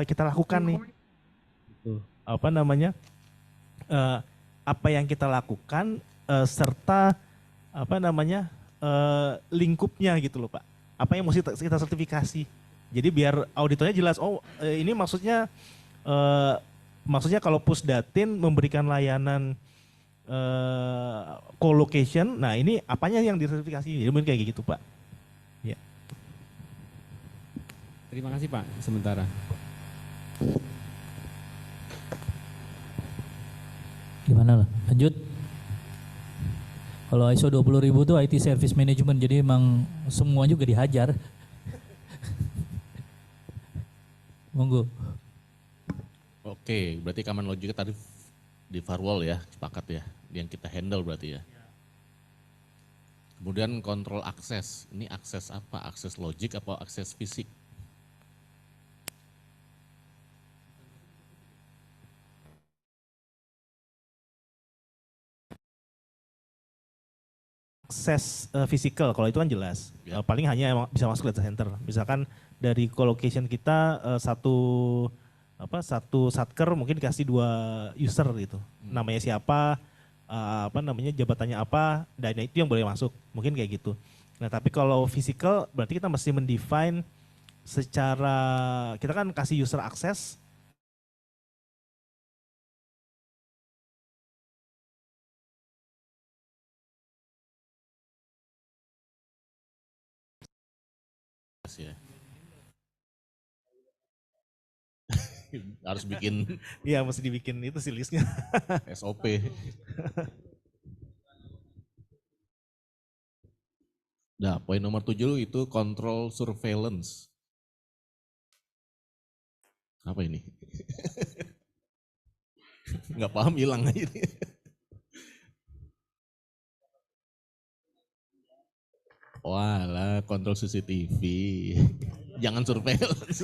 kita lakukan nih. Apa namanya? eh, Apa yang kita lakukan serta apa namanya lingkupnya gitu loh Pak. Apa yang mesti kita sertifikasi. Jadi biar auditornya jelas. Oh ini eh, maksudnya kalau Pusdatin memberikan layanan co-location. Nah ini apanya yang disertifikasi. Jadi mungkin kayak gitu Pak. Ya. Terima kasih Pak. Sementara. Gimana lah? Lanjut. Kalau ISO 20.000 itu IT Service Management, jadi emang semua juga dihajar. Monggo. Oke, berarti common logic tadi di firewall ya, sepakat ya, yang kita handle berarti ya. Kemudian kontrol akses, ini akses apa? Akses logik atau akses fisik? Akses physical kalau itu kan jelas. Ya. Paling hanya emang bisa masuk data center. Misalkan dari co-location kita satu satker mungkin dikasih 2 user gitu. Namanya siapa, apa namanya jabatannya apa, dan itu yang boleh masuk. Mungkin kayak gitu. Nah, tapi kalau physical berarti kita mesti mendefine secara kita kan kasih user access. Ya. Harus bikin Iya, mesti dibikin itu sih listnya. SOP. Nah, poin nomor 7 itu control surveillance. Apa ini? Nggak paham, hilang aja. Walah, kontrol CCTV. Jangan surveillance.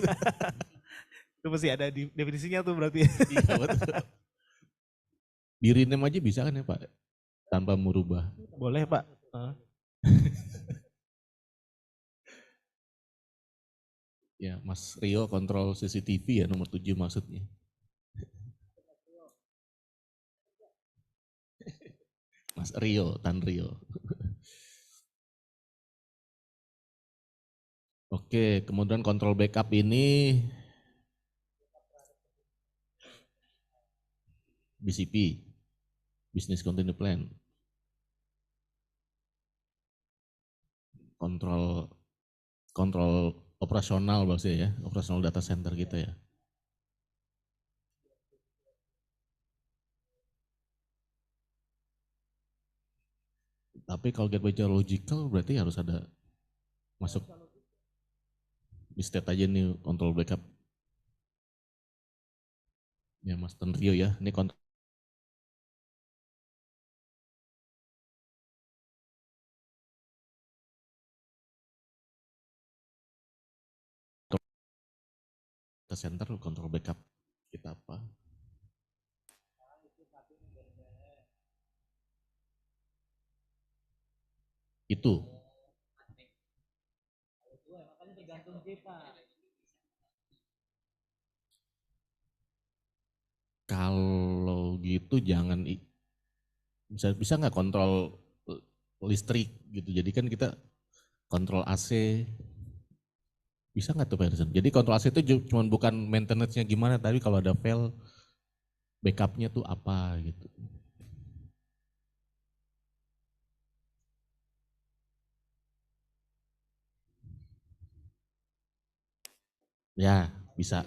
Itu mesti ada di definisinya tuh berarti. Iya, betul. Di rename aja bisa kan ya Pak? Tanpa merubah. Boleh Pak. Ya, Mas Rio kontrol CCTV ya nomor 7 maksudnya. Mas Rio, Tan Rio. Oke, kemudian kontrol backup ini BCP, Business Continuity Plan. Kontrol operasional maksudnya ya, operasional data center kita ya. Tapi kalau gateway logical berarti harus ada masuk di state aja nih kontrol backup. Ya Mas Tan Rio ya, ini kontrol data center, kontrol backup kita apa? Itu. Kalau gitu jangan bisa nggak kontrol listrik gitu. Jadi kan kita kontrol AC bisa nggak tuh Pak Harrison? Jadi kontrol AC itu cuma bukan maintenance-nya gimana, tapi kalau ada fail backupnya tuh apa gitu. Ya bisa.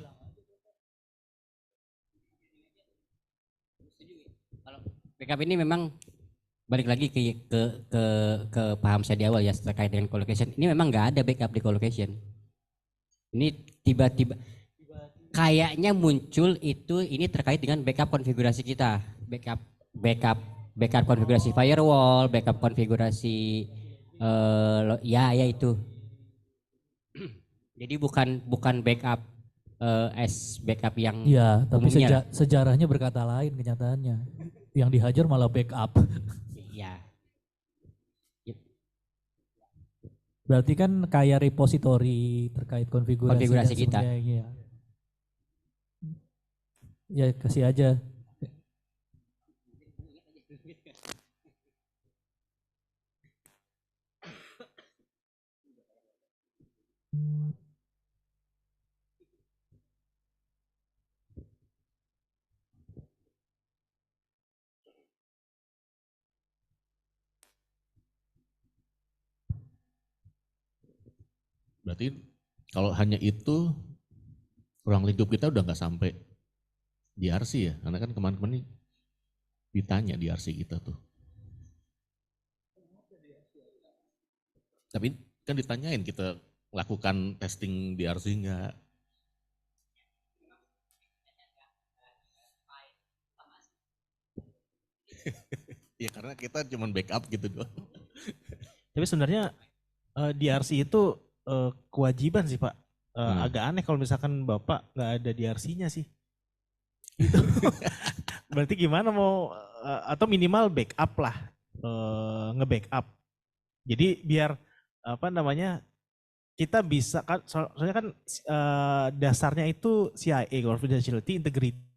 Kalau backup ini memang balik lagi ke paham saya di awal ya terkait dengan colocation. Ini memang nggak ada backup di colocation. Ini tiba-tiba kayaknya muncul itu ini terkait dengan backup konfigurasi kita, backup konfigurasi firewall, backup konfigurasi ya itu. Jadi bukan backup backup yang Iya, tapi umumnya sejarahnya berkata lain kenyataannya. Yang dihajar malah backup. Iya. Berarti kan kayak repository terkait konfigurasi Konfigurasi kita. Ya. Ya kasih aja. Berarti kalau hanya itu ruang lingkup kita udah nggak sampai DRC ya, karena kan kemarin-kemarin ini ditanya DRC kita tuh. Tapi kan ditanyain kita lakukan testing DRC nggak? Ya karena kita cuma backup gitu doang. Tapi sebenarnya DRC itu kewajiban sih Pak. Agak aneh kalau misalkan Bapak nggak ada DRC-nya sih. Gitu. Berarti gimana mau atau minimal backup lah, nge-backup. Jadi biar apa namanya kita bisa kan soalnya kan dasarnya itu CIA, confidentiality, integrity.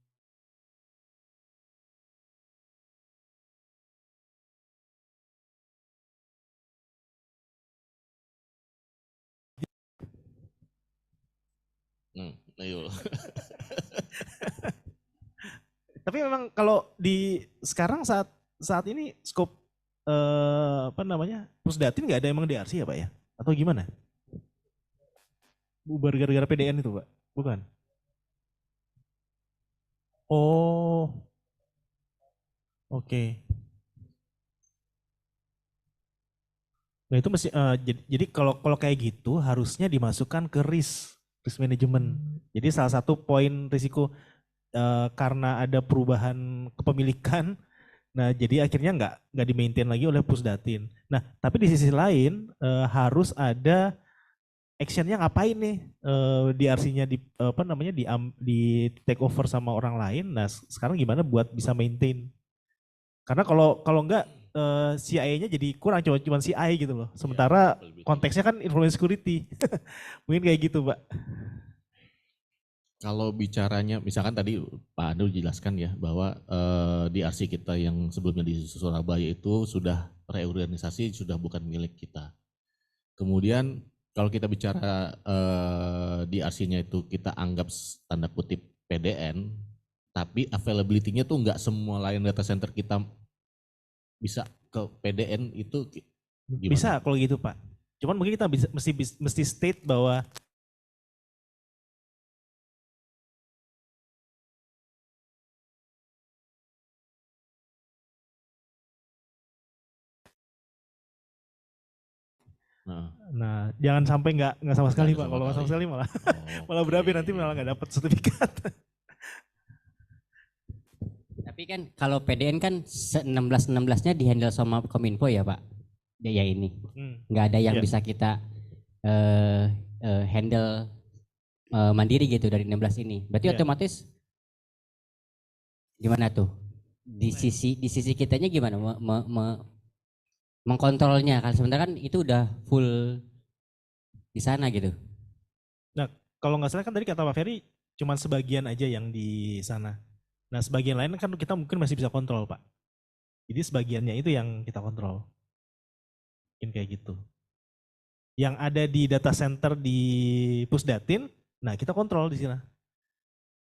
Ayo. Tapi memang kalau di sekarang saat ini scope apa namanya Pusdatin nggak ada emang DRC ya Pak ya? Atau gimana? Bubar gara-gara PDN itu Pak? Bukan? Oh, oke. Nah itu mesti jadi kalau kayak gitu harusnya dimasukkan ke risk management. Jadi salah satu poin risiko karena ada perubahan kepemilikan, nah jadi akhirnya nggak di-maintain lagi oleh Pusdatin. Nah tapi di sisi lain harus ada actionnya ngapain nih DRC-nya di apa namanya di take over sama orang lain. Nah sekarang gimana buat bisa maintain? Karena kalau nggak CIA-nya jadi kurang cuma CI gitu loh. Sementara konteksnya kan information security. Mungkin kayak gitu, Pak. Kalau bicaranya, misalkan tadi Pak Anu jelaskan ya bahwa DRC kita yang sebelumnya di Surabaya itu sudah reorganisasi, sudah bukan milik kita. Kemudian kalau kita bicara DRC-nya itu kita anggap tanda kutip PDN, tapi availability-nya tuh nggak semua lain data center kita bisa ke PDN itu gimana? Bisa kalau gitu Pak. Cuman mungkin kita mesti state bahwa nah jangan sampai nggak sama sekali Pak. Kalau nggak sama sekali malah malah berapi nanti malah nggak dapat sertifikat. Tapi kan kalau PDN kan 16-16-nya dihandle sama Kominfo ya Pak. Ya ini. Nggak ada yang bisa kita handle mandiri gitu dari 16 ini. Berarti otomatis gimana tuh? Di sisi kitanya gimana mengkontrolnya kan sebenarnya kan itu udah full di sana gitu. Nah, kalau nggak salah kan tadi kata Pak Ferry cuma sebagian aja yang di sana. Nah, sebagian lain kan kita mungkin masih bisa kontrol, Pak. Jadi sebagiannya itu yang kita kontrol. Mungkin kayak gitu. Yang ada di data center di Pusdatin, nah kita kontrol di sana.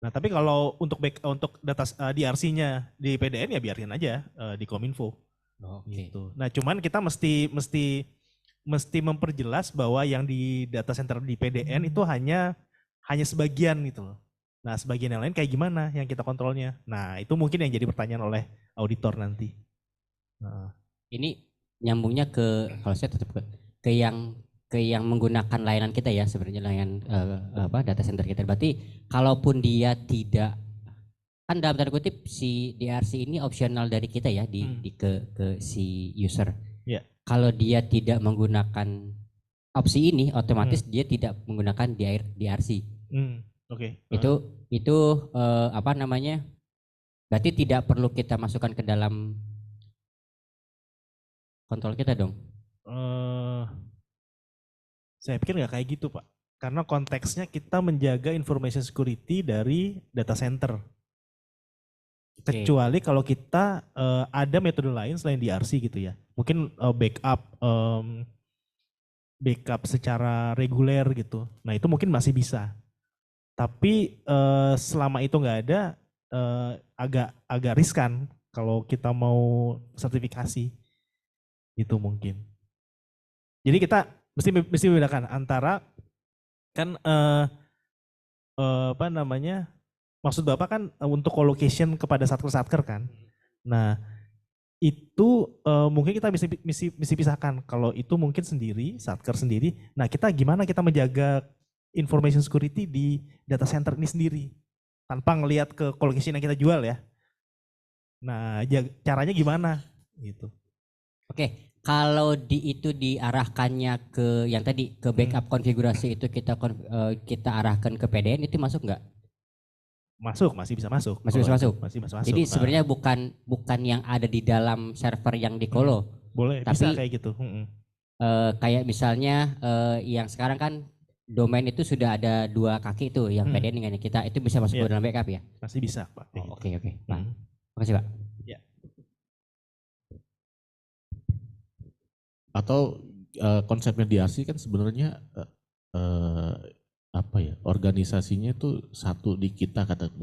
Nah, tapi kalau untuk data DRC-nya di PDN ya biarin aja di Kominfo. Gitu. Nah, cuman kita mesti memperjelas bahwa yang di data center di PDN itu hanya sebagian gitu loh. Nah, sebagian yang lain kayak gimana yang kita kontrolnya? Nah, itu mungkin yang jadi pertanyaan oleh auditor nanti. Nah. Ini nyambungnya ke kalau saya tetap ke yang menggunakan layanan kita ya sebenarnya layanan data center kita. Berarti kalaupun dia tidak kan dalam tanda kutip si DRC ini opsional dari kita ya ke si user. Yeah. Kalau dia tidak menggunakan opsi ini, otomatis dia tidak menggunakan DRC. Oke. Itu apa namanya? Berarti tidak perlu kita masukkan ke dalam kontrol kita dong. Saya pikir nggak kayak gitu Pak. Karena konteksnya kita menjaga information security dari data center. Kecuali kalau kita ada metode lain selain DRC gitu ya. Mungkin backup secara reguler gitu. Nah itu mungkin masih bisa. Tapi selama itu nggak ada, agak riskan kalau kita mau sertifikasi gitu mungkin. Jadi kita mesti membedakan antara kan apa namanya, maksud Bapak kan untuk colocation kepada satker kan. Nah itu mungkin kita mesti pisahkan. Kalau itu mungkin sendiri, satker sendiri. Nah kita gimana kita menjaga information security di data center ini sendiri tanpa ngelihat ke colocation yang kita jual ya. Nah caranya gimana gitu. Oke, kalau itu diarahkannya ke yang tadi ke backup konfigurasi itu kita arahkan ke PDN itu masuk nggak? Masuk, masih bisa masuk. Masih bisa masuk. Masih bisa masuk. Jadi sebenarnya bukan yang ada di dalam server yang di colo. Boleh, tapi, bisa kayak gitu. Kayak misalnya yang sekarang kan domain itu sudah ada 2 kaki itu yang PDN dengan kita itu bisa masuk ke dalam backup ya? Masih bisa Pak. Oke. Pak. Makasih Pak. Ya. Atau konsepnya DRC kan sebenarnya apa ya, organisasinya itu satu di kita, kata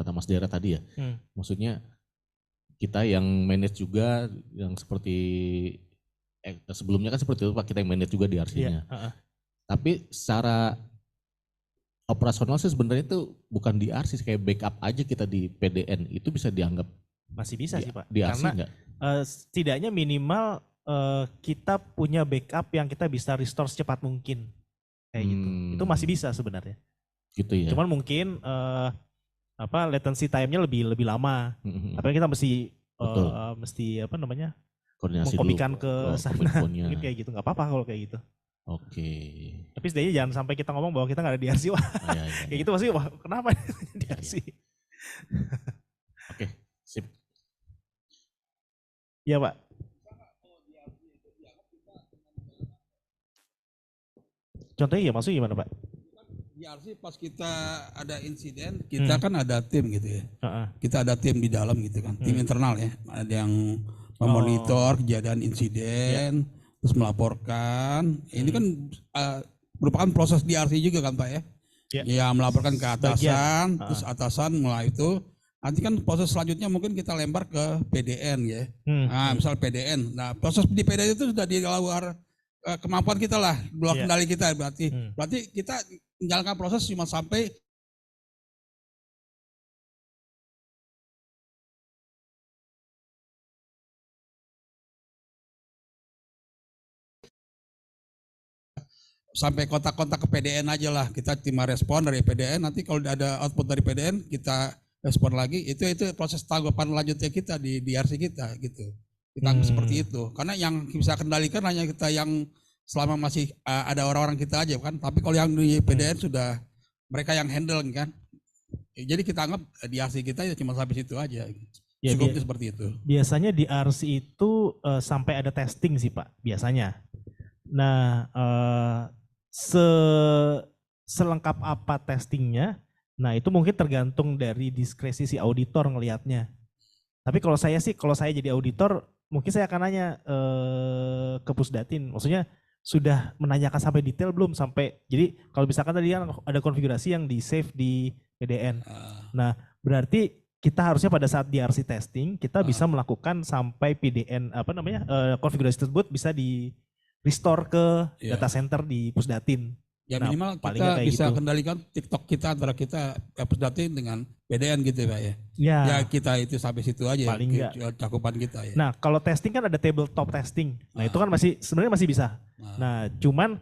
Mas Dera tadi ya. Maksudnya kita yang manage juga, yang seperti sebelumnya kan seperti itu Pak, kita yang manage juga DRC-nya. Tapi secara operasional sih sebenarnya itu bukan DRC, kayak backup aja kita di PDN itu bisa dianggap masih bisa sih Pak. DRC karena setidaknya minimal kita punya backup yang kita bisa restore secepat mungkin. Kayak gitu. Itu masih bisa sebenarnya. Gitu ya. Cuman mungkin latency time-nya lebih lama. Tapi kita mesti apa namanya? Koordinasi mengkopikan dulu ke sana. Mungkin kayak gitu, nggak apa-apa kalau kayak gitu. Oke. Tapi setidaknya jangan sampai kita ngomong bahwa kita nggak ada DRC. Wah, kayak gitu pasti wah kenapa DRC? Oke, sip. Iya Pak. Contohnya ya maksudnya gimana Pak? DRC pas kita ada insiden, kita kan ada tim gitu ya. Kita ada tim di dalam gitu kan, tim internal ya. Ada yang memonitor kejadian insiden, terus melaporkan. Ini kan merupakan proses DRC juga kan Pak ya. Ya melaporkan ke atasan, terus atasan mulai itu. Nanti kan proses selanjutnya mungkin kita lempar ke PDN ya. Nah, misal PDN. Nah, proses di PDN itu sudah di luar kemampuan kita lah, luar kendali kita berarti. Berarti kita menjalankan proses cuma sampai kontak-kontak ke PDN aja lah. Kita terima respon dari PDN. Nanti kalau ada output dari PDN kita respon lagi. Itu proses tanggapan lanjutnya kita di DRC kita gitu. Kita seperti itu. Karena yang bisa kendalikan hanya kita yang selama masih ada orang-orang kita aja kan. Tapi kalau yang di PDN sudah mereka yang handle kan. Jadi kita anggap DRC kita ya cuma sampai situ aja. Ya, seperti itu. Biasanya DRC itu sampai ada testing sih Pak, biasanya. Nah, selengkap apa testingnya, nah itu mungkin tergantung dari diskresi si auditor ngelihatnya. Tapi kalau saya jadi auditor, mungkin saya akan nanya ke Pusdatin, maksudnya sudah menanyakan sampai detail belum sampai, jadi kalau misalkan tadi kan ada konfigurasi yang di save di PDN. Nah, berarti kita harusnya pada saat DRC testing kita bisa melakukan sampai PDN konfigurasi tersebut bisa di restore ke data center di Pusdatin. Ya minimal kita bisa gitu. Kendalikan TikTok kita antara kita Pusdatin dengan PDN gitu Pak ya. Ya kita itu sampai situ aja paling cakupan kita ya. Nah kalau testing kan ada tabletop testing. Nah itu kan sebenarnya masih bisa. Nah cuman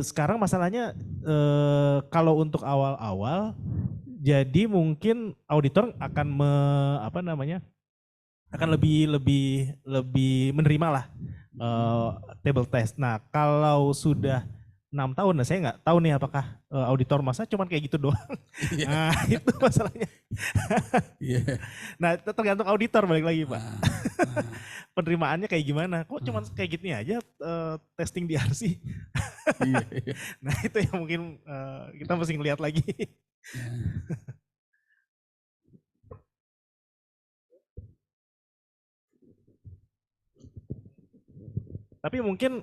sekarang masalahnya kalau untuk awal-awal jadi mungkin auditor akan akan lebih menerima lah table test. Nah kalau sudah 6 tahun, nah saya nggak tahu nih apakah auditor masa cuman kayak gitu doang. Nah itu masalahnya. Nah tergantung auditor balik lagi Pak. Penerimaannya kayak gimana? Kok cuman kayak gini aja testing DRC? Nah itu yang mungkin kita mesti ngeliat lagi. Tapi mungkin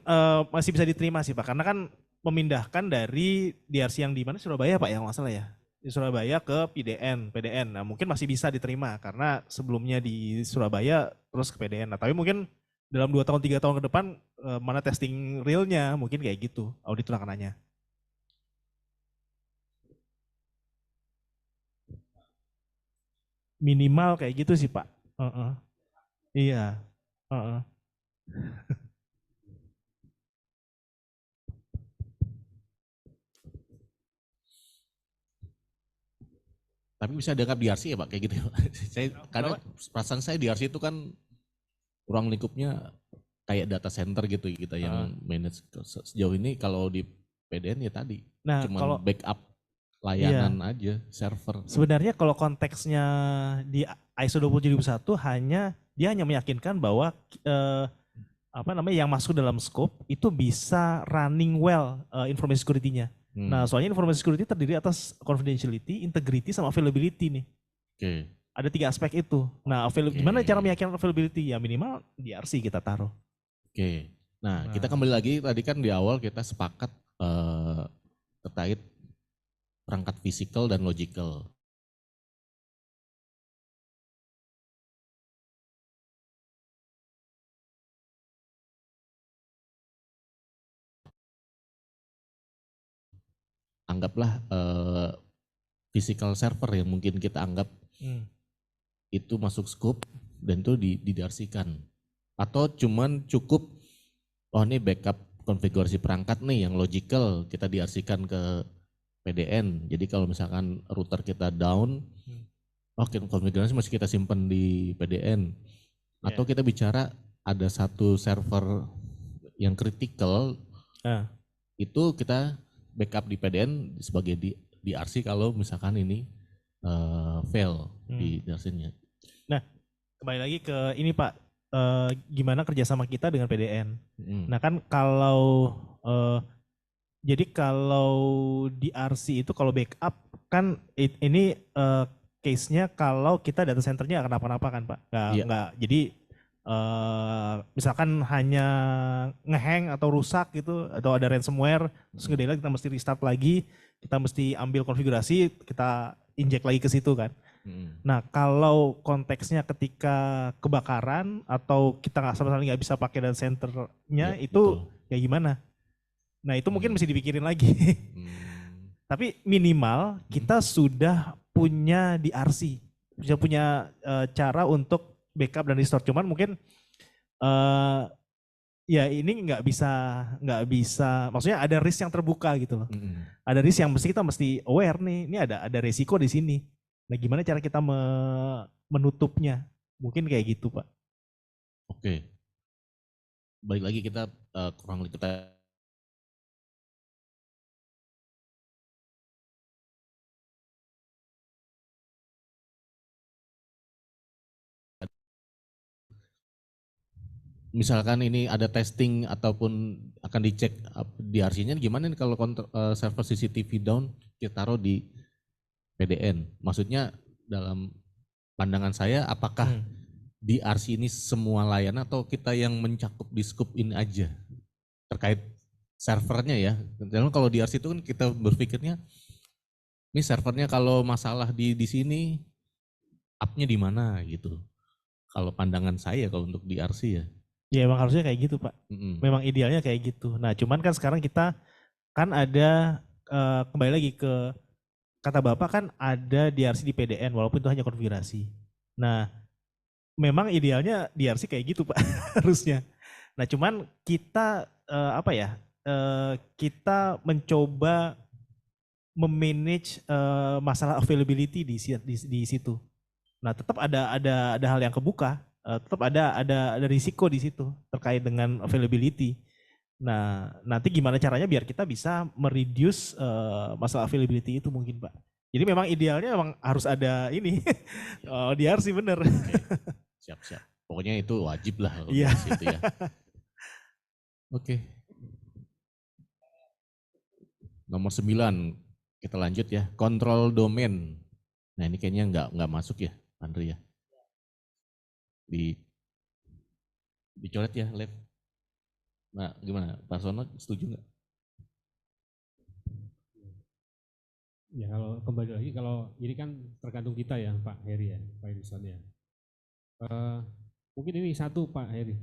masih bisa diterima sih Pak, karena kan memindahkan dari DRC yang di mana Surabaya Pak ya, nggak salah ya. Di Surabaya ke PDN. Nah mungkin masih bisa diterima karena sebelumnya di Surabaya terus ke PDN. Nah tapi mungkin dalam 2 tahun 3 tahun ke depan mana testing realnya mungkin kayak gitu audit lakananya. Minimal kayak gitu sih Pak. Heeh. Iya. Heeh. Tapi bisa dianggap DRC ya Pak, kayak gitu ya Pak. Karena perasaan saya DRC itu kan ruang lingkupnya kayak data center gitu kita yang manage. Sejauh ini kalau di PDN ya tadi, Nah, cuma kalau backup layanan aja, server. sebenarnya kalau konteksnya di ISO 27001 dia hanya meyakinkan bahwa yang masuk dalam scope itu bisa running well information security-nya. Nah, soalnya information security terdiri atas confidentiality, integrity, sama availability nih. Oke. Ada 3 aspek itu. Nah, gimana cara meyakinkan availability? Ya minimal DRC kita taruh. Oke. Nah, kita kembali lagi tadi kan di awal kita sepakat terkait perangkat fisikal dan logical. Anggaplah physical server yang mungkin kita anggap itu masuk scope dan itu didarsikan. Atau cuman cukup, oh ini backup konfigurasi perangkat nih yang logical kita diarsikan ke PDN. Jadi kalau misalkan router kita down, konfigurasi masih kita simpan di PDN. Atau kita bicara ada satu server yang kritikal, itu kita backup di PDN sebagai DRC kalau misalkan ini fail di DRC-nya. Nah, kembali lagi ke ini Pak, gimana kerjasama kita dengan PDN. Nah kan kalau jadi kalau DRC itu kalau backup kan ini case-nya kalau kita data centernya akan apa-apa kan Pak. Nggak, jadi misalkan hanya ngehang atau rusak gitu atau ada ransomware terus ngedelete kita mesti restart lagi, kita mesti ambil konfigurasi, kita inject lagi ke situ kan. Nah kalau konteksnya ketika kebakaran atau kita sama sekali nggak bisa pakai data centernya itu ya gimana? Nah itu mungkin mesti dipikirin lagi. Tapi minimal kita sudah punya DRC, sudah punya cara untuk backup dan restore. Cuman mungkin ya ini nggak bisa. Maksudnya ada risk yang terbuka gitu loh. Ada risk yang kita mesti aware nih. Ini ada resiko di sini. Nah gimana cara kita menutupnya? Mungkin kayak gitu Pak. Oke. Balik lagi kita kurang lebih kita misalkan ini ada testing ataupun akan dicek DRC-nya gimana nih kalau server CCTV down kita taruh di PDN. Maksudnya dalam pandangan saya apakah DRC ini semua layanan atau kita yang mencakup di scope ini aja terkait servernya ya. Karena kalau DRC itu kan kita berpikirnya ini servernya kalau masalah di sini up-nya di mana gitu. Kalau pandangan saya kalau untuk DRC ya. Ya emang harusnya kayak gitu Pak. Memang idealnya kayak gitu. Nah cuman kan sekarang kita kan ada kembali lagi ke kata Bapak kan ada DRC di PDN walaupun itu hanya konfigurasi. Nah memang idealnya DRC kayak gitu Pak harusnya. Nah cuman kita kita mencoba memanage masalah availability di situ. Nah tetap ada hal yang kebuka. Tetap ada risiko di situ terkait dengan availability. Nah, nanti gimana caranya biar kita bisa mereduce masalah availability itu mungkin Pak. Jadi memang idealnya memang harus ada ini DRC bener. Siap. Pokoknya itu wajib lah kalau Iya. itu ya. Oke. Nomor 9 kita lanjut ya. Kontrol domain. Nah ini kayaknya nggak masuk ya, Andri ya. Dicoret ya, Lev. Nah, gimana? Pak Sono setuju nggak? Ya kalau kembali lagi, kalau ini kan tergantung kita ya Pak Heri ya, Pak Harrison ya. Mungkin ini satu Pak Heri.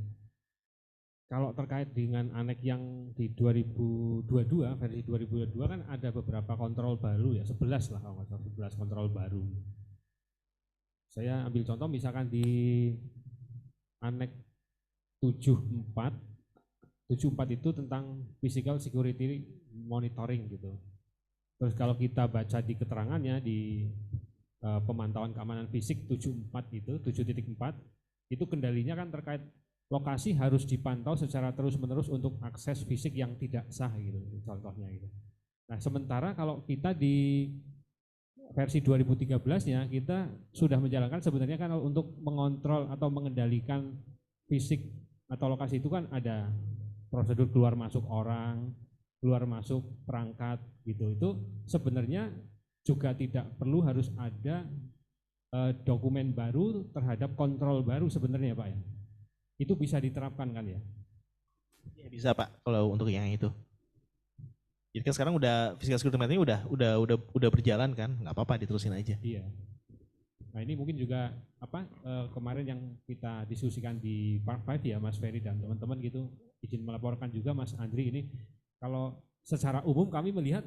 Kalau terkait dengan anek yang di 2022, versi 2022 kan ada beberapa kontrol baru ya, 11 lah kalau nggak salah, 11 kontrol baru. Saya ambil contoh misalkan di anek 74, 74 itu tentang physical security monitoring gitu. Terus kalau kita baca di keterangannya di pemantauan keamanan fisik 74 itu, 7.4, itu kendalinya kan terkait lokasi harus dipantau secara terus-menerus untuk akses fisik yang tidak sah gitu, contohnya gitu. Nah, sementara kalau kita di versi 2013-nya kita sudah menjalankan sebenarnya kan untuk mengontrol atau mengendalikan fisik atau lokasi itu kan ada prosedur keluar masuk orang, keluar masuk perangkat gitu. Itu sebenarnya juga tidak perlu harus ada dokumen baru terhadap kontrol baru sebenarnya Pak ya. Itu bisa diterapkan kan ya? Ya, bisa Pak kalau untuk yang itu. Jadi kan sekarang udah physical security monitoring udah berjalan kan, nggak apa-apa diterusin aja. Iya. Nah ini mungkin juga apa kemarin yang kita diskusikan di Part 5 ya Mas Ferry dan teman-teman gitu, izin melaporkan juga Mas Andri ini, kalau secara umum kami melihat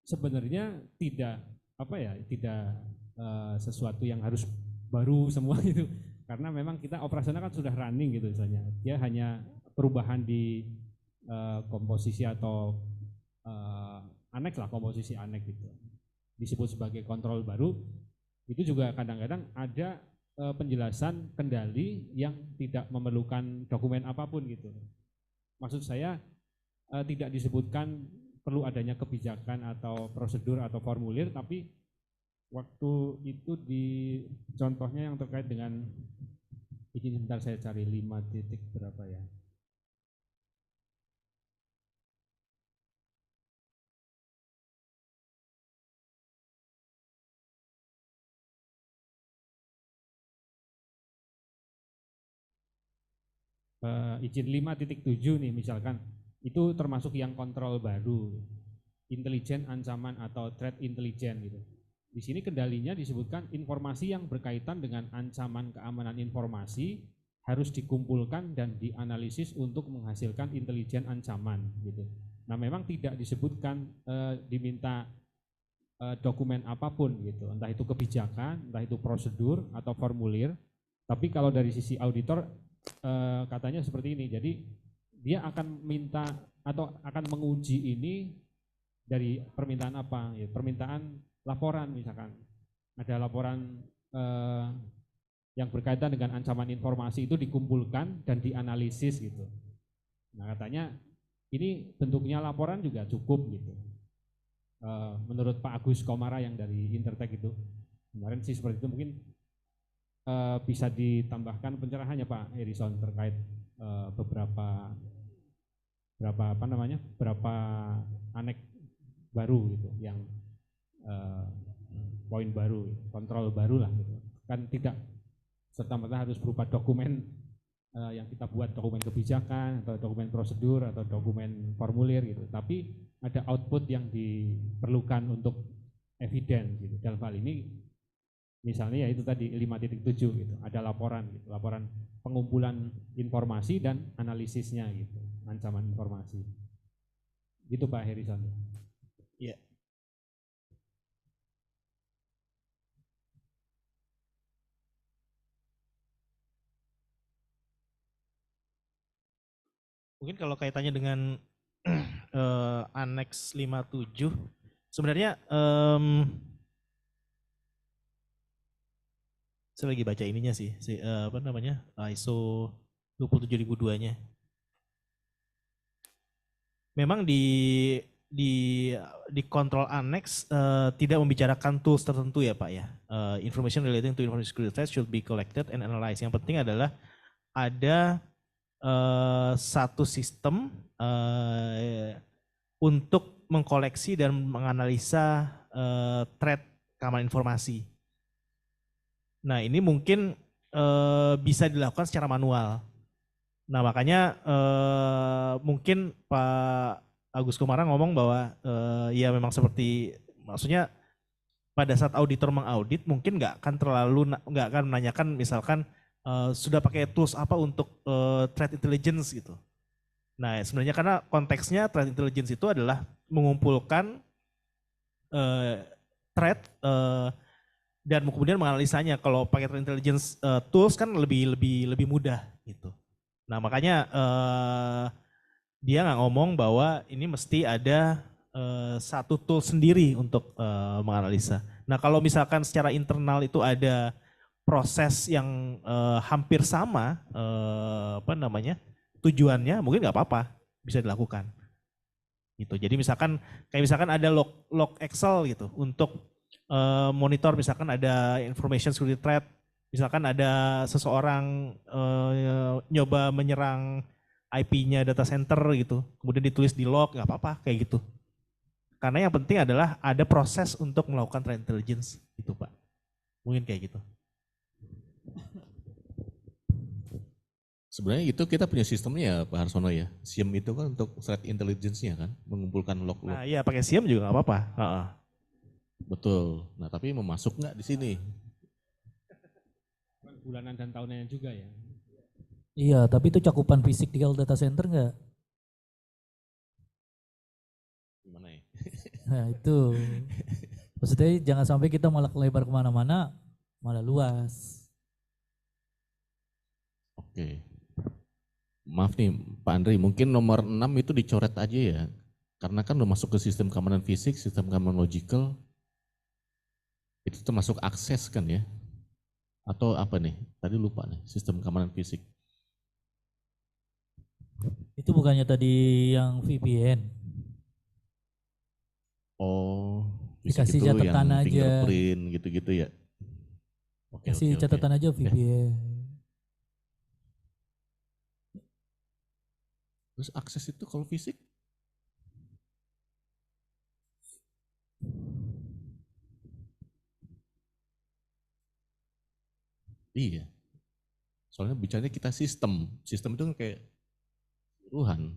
sebenarnya tidak apa ya, tidak sesuatu yang harus baru semua gitu, karena memang kita operasional kan sudah running gitu misalnya, dia hanya perubahan di komposisi atau aneks lah, komposisi aneks gitu disebut sebagai kontrol baru. Itu juga kadang-kadang ada penjelasan kendali yang tidak memerlukan dokumen apapun gitu. Maksud saya tidak disebutkan perlu adanya kebijakan atau prosedur atau formulir, tapi waktu itu di contohnya yang terkait dengan ini, sebentar saya cari 5 titik berapa ya. Izin 5.7 nih misalkan, itu termasuk yang kontrol baru, intelijen ancaman atau threat intelligence gitu. Di sini kendalinya disebutkan informasi yang berkaitan dengan ancaman keamanan informasi harus dikumpulkan dan dianalisis untuk menghasilkan intelijen ancaman gitu. Nah memang tidak disebutkan diminta dokumen apapun gitu, entah itu kebijakan, entah itu prosedur atau formulir. Tapi kalau dari sisi auditor katanya seperti ini, jadi dia akan minta atau akan menguji ini dari permintaan apa ya, permintaan laporan misalkan ada laporan yang berkaitan dengan ancaman informasi itu dikumpulkan dan dianalisis gitu. Nah katanya ini bentuknya laporan juga cukup gitu. Menurut Pak Agus Komara yang dari Intertek itu kemarin sih seperti itu, mungkin bisa ditambahkan pencerahannya Pak Harrison terkait beberapa aneks baru gitu yang poin baru, kontrol baru lah gitu. Kan tidak serta-merta harus berupa dokumen yang kita buat, dokumen kebijakan atau dokumen prosedur atau dokumen formulir gitu, tapi ada output yang diperlukan untuk evidence gitu. Dalam hal ini misalnya ya itu tadi 5.7 gitu, ada laporan gitu, laporan pengumpulan informasi dan analisisnya gitu, ancaman informasi. Gitu Pak Harrison. Iya. Mungkin kalau kaitannya dengan aneks 57 sebenarnya saya lagi baca ininya sih, apa namanya, ISO 27002-nya. Memang di kontrol annex tidak membicarakan tools tertentu ya Pak ya. Information relating to information security threats should be collected and analyzed. Yang penting adalah ada satu sistem untuk mengkoleksi dan menganalisa threat keamanan informasi. Nah ini mungkin bisa dilakukan secara manual. Nah makanya mungkin Pak Agus Kumarang ngomong bahwa ya memang seperti, maksudnya pada saat auditor mengaudit mungkin nggak akan menanyakan misalkan sudah pakai tools apa untuk threat intelligence gitu. Nah sebenarnya karena konteksnya threat intelligence itu adalah mengumpulkan threat dan kemudian menganalisanya. Kalau pakai threat intelligence tools kan lebih mudah gitu. Nah makanya dia nggak ngomong bahwa ini mesti ada satu tool sendiri untuk menganalisa. Nah kalau misalkan secara internal itu ada proses yang hampir sama, apa namanya, tujuannya, mungkin nggak apa-apa, bisa dilakukan. Gitu. Jadi misalkan ada log Excel gitu untuk monitor, misalkan ada information security threat, misalkan ada seseorang nyoba menyerang IP-nya data center gitu, kemudian ditulis di log, nggak apa-apa kayak gitu. Karena yang penting adalah ada proses untuk melakukan threat intelligence gitu Pak. Mungkin kayak gitu. Sebenarnya itu kita punya sistemnya ya Pak Harsono ya. SIEM itu kan untuk threat intelligence-nya kan, mengumpulkan log-log. Nah iya pakai SIEM juga nggak apa-apa. Betul. Nah tapi mau masuk nggak di sini? Bulanan dan tahunannya juga ya. Iya, tapi itu cakupan fisik di data center nggak? Gimana ya? Nah itu. Maksudnya jangan sampai kita malah lebar kemana-mana, malah luas. Oke. Maaf nih Pak Andri, mungkin nomor 6 itu dicoret aja ya. Karena kan udah masuk ke sistem keamanan fisik, sistem keamanan logical. Itu termasuk akses kan ya? Atau apa nih? Tadi lupa nih, sistem keamanan fisik. Itu bukannya tadi yang VPN? Oh, Dikasih itu catatan yang aja. fingerprint gitu-gitu ya. Oke, Kasih oke, catatan oke. aja VPN. Terus akses itu kalau fisik? Iya. Soalnya bicaranya kita sistem. Sistem itu kan kayak keseluruhan.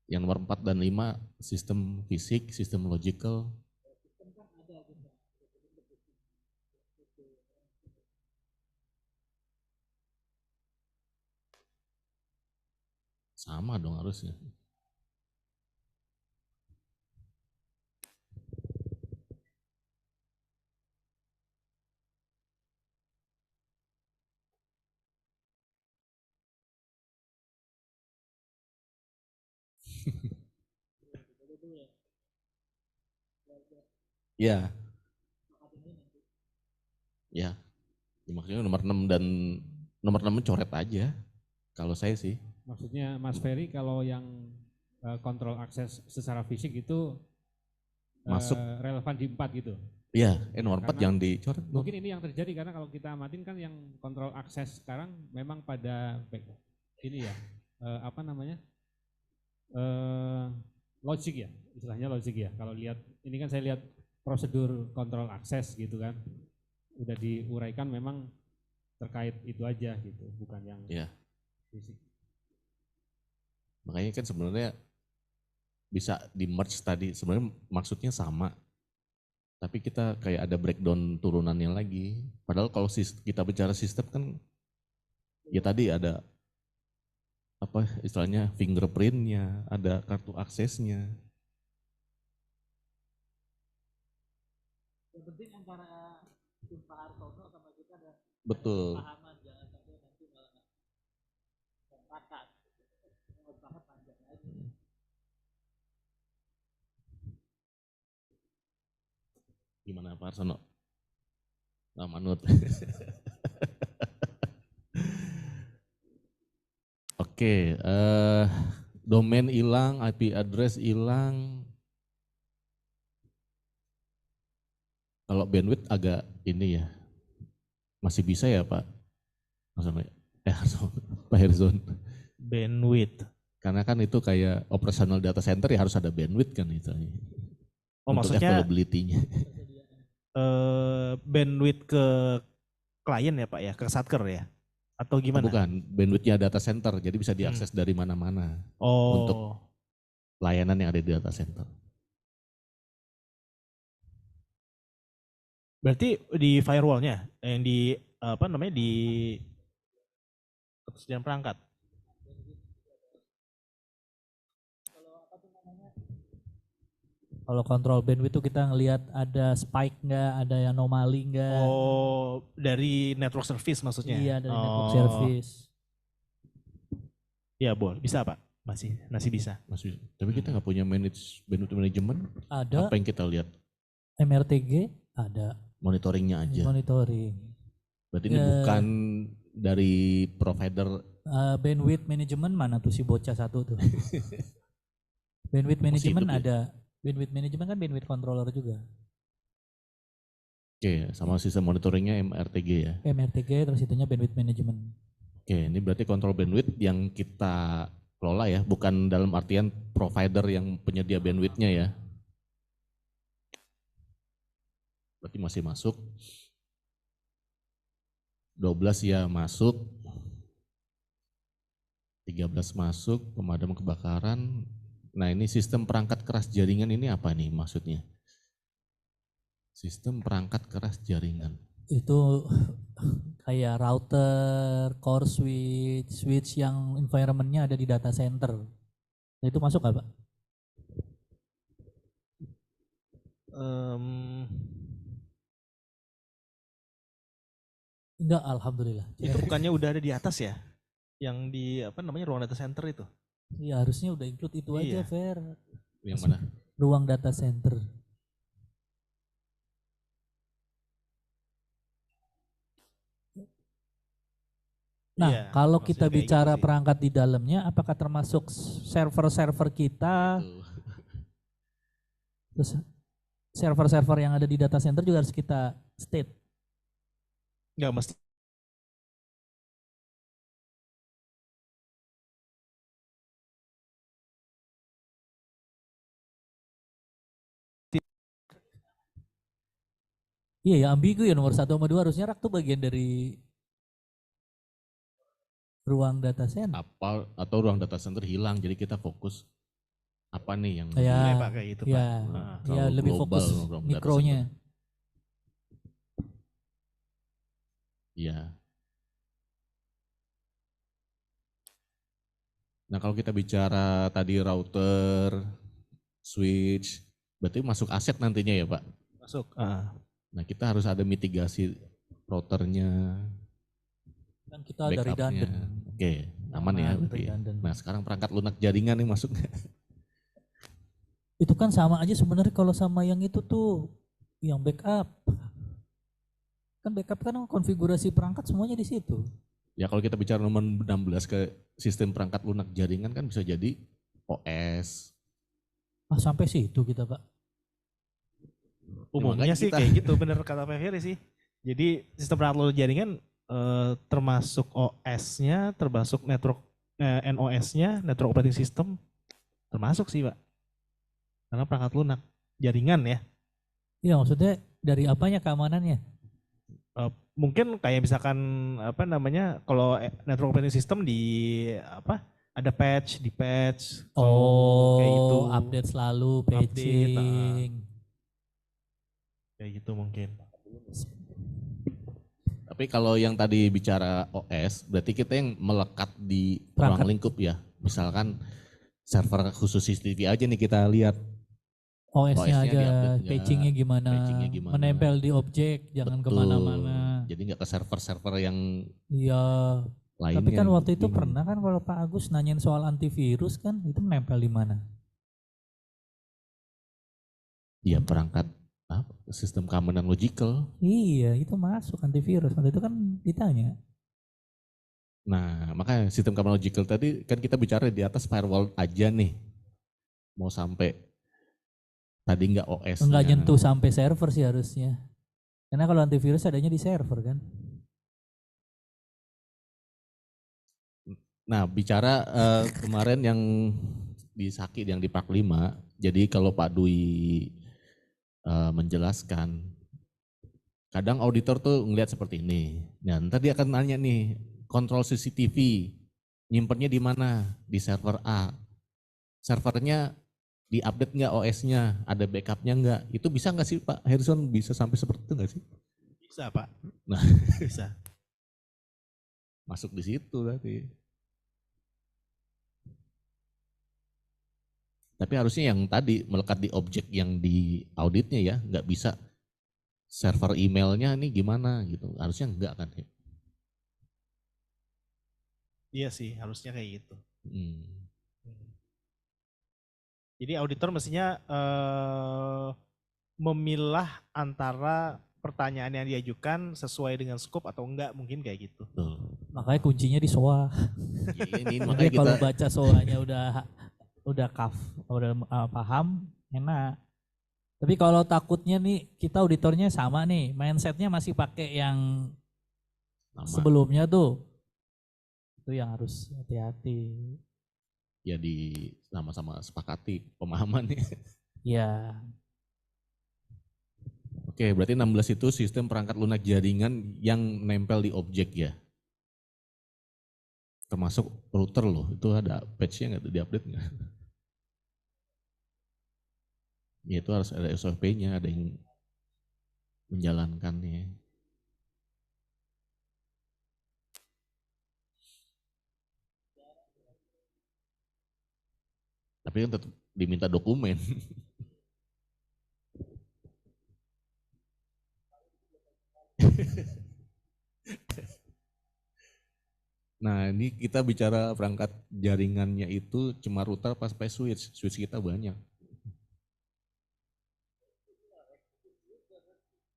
Yang nomor 4 dan 5 sistem fisik, sistem logical. Sama dong harusnya. Ya. Ya. Maksudnya nomor 6 dan nomor 6 coret aja. Kalau saya sih. Maksudnya Mas Ferry kalau yang kontrol akses secara fisik itu Masuk. Relevan di 4 gitu. Iya, nomor 4 Karena yang dicoret. Mungkin ini yang terjadi karena kalau kita amatin kan yang kontrol akses sekarang memang pada ini ya, apa namanya, logik ya, istilahnya logik ya. Kalau lihat, ini kan saya lihat prosedur kontrol akses gitu kan, udah diuraikan memang terkait itu aja gitu, bukan yang fisik. Makanya kan sebenarnya bisa di merge tadi, sebenarnya maksudnya sama. Tapi kita kayak ada breakdown turunannya lagi. Padahal kalau kita bicara sistem kan, ya tadi ada apa istilahnya fingerprintnya, ada kartu aksesnya. Yang penting antara tim Pak Hartono sama kita ada Betul. kepahaman, jangan sampai nanti malah kontrakan. Bahas panjang aja. Gimana Pak Arsono? Nah, manut. Oke, domain hilang, IP address hilang. Kalau bandwidth agak ini ya, masih bisa ya Pak? Pak Herzon. Bandwidth. Karena kan itu kayak operational data center ya harus ada bandwidth kan itu. Oh untuk maksudnya availability-nya. Bandwidth ke klien ya Pak ya, ke Satker ya? Atau gimana? Bukan, bandwidthnya data center, jadi bisa diakses dari mana-mana Oh. untuk layanan yang ada di data center. Berarti di firewallnya yang di apa namanya di ketersediaan perangkat. Kalau kontrol bandwidth itu kita ngelihat ada spike nggak, ada anomali nggak. Oh, dari network service maksudnya? Iya, dari network Oh. service. Iya, boleh. Bisa Pak? Masih bisa. Masih, tapi kita nggak punya bandwidth management. Ada Apa yang kita lihat? MRTG, ada Monitoringnya aja. monitoring. Berarti ini Ya. bukan dari provider. Bandwidth management mana tuh si bocah satu tuh? Bandwidth management hidup ya? ada. Bandwidth management kan bandwidth controller juga. Oke, sama sistem monitoringnya MRTG ya. MRTG terus itunya bandwidth management. Oke, ini berarti kontrol bandwidth yang kita kelola ya, bukan dalam artian provider yang penyedia bandwidthnya ya. Berarti masih masuk. 12 ya masuk. 13 masuk, pemadam kebakaran. Nah ini sistem perangkat keras jaringan ini apa nih maksudnya? Sistem perangkat keras jaringan. Itu kayak router, core switch, switch yang environment-nya ada di data center. Nah, itu masuk nggak Pak? Enggak, alhamdulillah. Itu bukannya udah ada di atas ya? Yang di apa namanya ruang data center itu? Iya harusnya udah include itu aja, Iya. Fer. Yang mana? Ruang data center. Nah, Iya, kalau maksudnya kita kayak gitu bicara sih. perangkat di dalamnya, apakah termasuk server-server kita, Tuh. terus server-server yang ada di data center juga harus kita state. Nggak mesti. Iya ya, ambigu ya nomor 1 sama 2 harusnya rak tuh bagian dari ruang data center. Apa atau ruang data center hilang, jadi kita fokus apa nih yang Ya, Iya, Pak, kayak gitu, Pak. ya, Heeh. ya terlalu lebih global fokus ruang data mikronya. Iya. Nah kalau kita bicara tadi router, switch, berarti masuk aset nantinya ya Pak? Masuk. Nah kita harus ada mitigasi routernya, Kan kita ada backupnya. redundant. Oke, aman ya berarti. Redundant. Nah sekarang perangkat lunak jaringan nih masuk. Itu kan sama aja sebenarnya kalau sama yang itu tuh yang backup. Kan backup kan konfigurasi perangkat semuanya di situ. Ya kalau kita bicara nomor 16 ke sistem perangkat lunak jaringan kan bisa jadi OS. Ah sampai situ kita Pak. Umumnya makanya sih kita- kayak gitu, bener kata Pak Ferry sih. Jadi sistem perangkat lunak jaringan termasuk OS-nya, termasuk network NOS-nya, network operating system, termasuk sih Pak. Karena perangkat lunak jaringan ya. Iya maksudnya dari apanya keamanannya? Mungkin kayak misalkan apa namanya kalau network operating system di apa ada patch, di patch. Oh, kayak gitu. update selalu, Update, patching. Kayak gitu mungkin. Tapi kalau yang tadi bicara OS, berarti kita yang melekat di Perangkat. ruang lingkup ya. Misalkan server khusus CCTV aja nih kita lihat. OS-nya OS-nya aja, diupdate nggak? patchingnya gimana, Patchingnya gimana? menempel di objek, jangan Betul. kemana-mana. Jadi nggak ke server-server yang Iya, lainnya. tapi kan waktu itu Bingung. pernah kan kalau Pak Agus nanyain soal antivirus kan, itu menempel di mana? Iya perangkat apa, sistem keamanan logical. Iya, itu masuk antivirus. Waktu itu kan ditanya. Nah makanya sistem keamanan logical tadi kan kita bicara di atas firewall aja nih. Mau sampai tadi nggak OS. Enggak nyentuh sampai server sih harusnya. Karena kalau antivirus adanya di server kan. Nah bicara kemarin yang di Sakit yang di Pak 5, jadi kalau Pak Dwi menjelaskan, kadang auditor tuh ngelihat seperti ini. Nah ntar dia akan nanya nih, kontrol CCTV, nyimpennya di mana? Di server A. Servernya diupdate nggak OS-nya, ada backupnya nggak? Itu bisa nggak sih Pak Harrison, bisa sampai seperti itu nggak sih? Bisa Pak. Nah, Bisa. masuk di situ berarti. Tapi harusnya yang tadi melekat di objek yang di auditnya ya, nggak bisa server emailnya nih gimana gitu. Harusnya enggak kan ya. Iya sih, harusnya kayak gitu. Hmm. Jadi auditor mestinya memilah antara pertanyaan yang diajukan sesuai dengan skop atau enggak, mungkin kayak gitu. Betul. Makanya kuncinya di SOA. Ini Jadi makanya kalau kita baca SOA-nya udah paham, enak. Tapi kalau takutnya nih kita auditornya sama nih, mindsetnya masih pakai yang sebelumnya tuh, itu yang harus hati-hati. ya di sama-sama sepakati pemahamannya. Ya, Oke, berarti 16 itu sistem perangkat lunak jaringan yang nempel di objek ya. Termasuk router loh, itu ada patch-nya nggak, di-update nggak? Ya itu harus ada SOP-nya, ada yang menjalankannya. Tapi kan tetap diminta dokumen. Nah ini kita bicara perangkat jaringannya itu cuma router pas switch, switch kita banyak.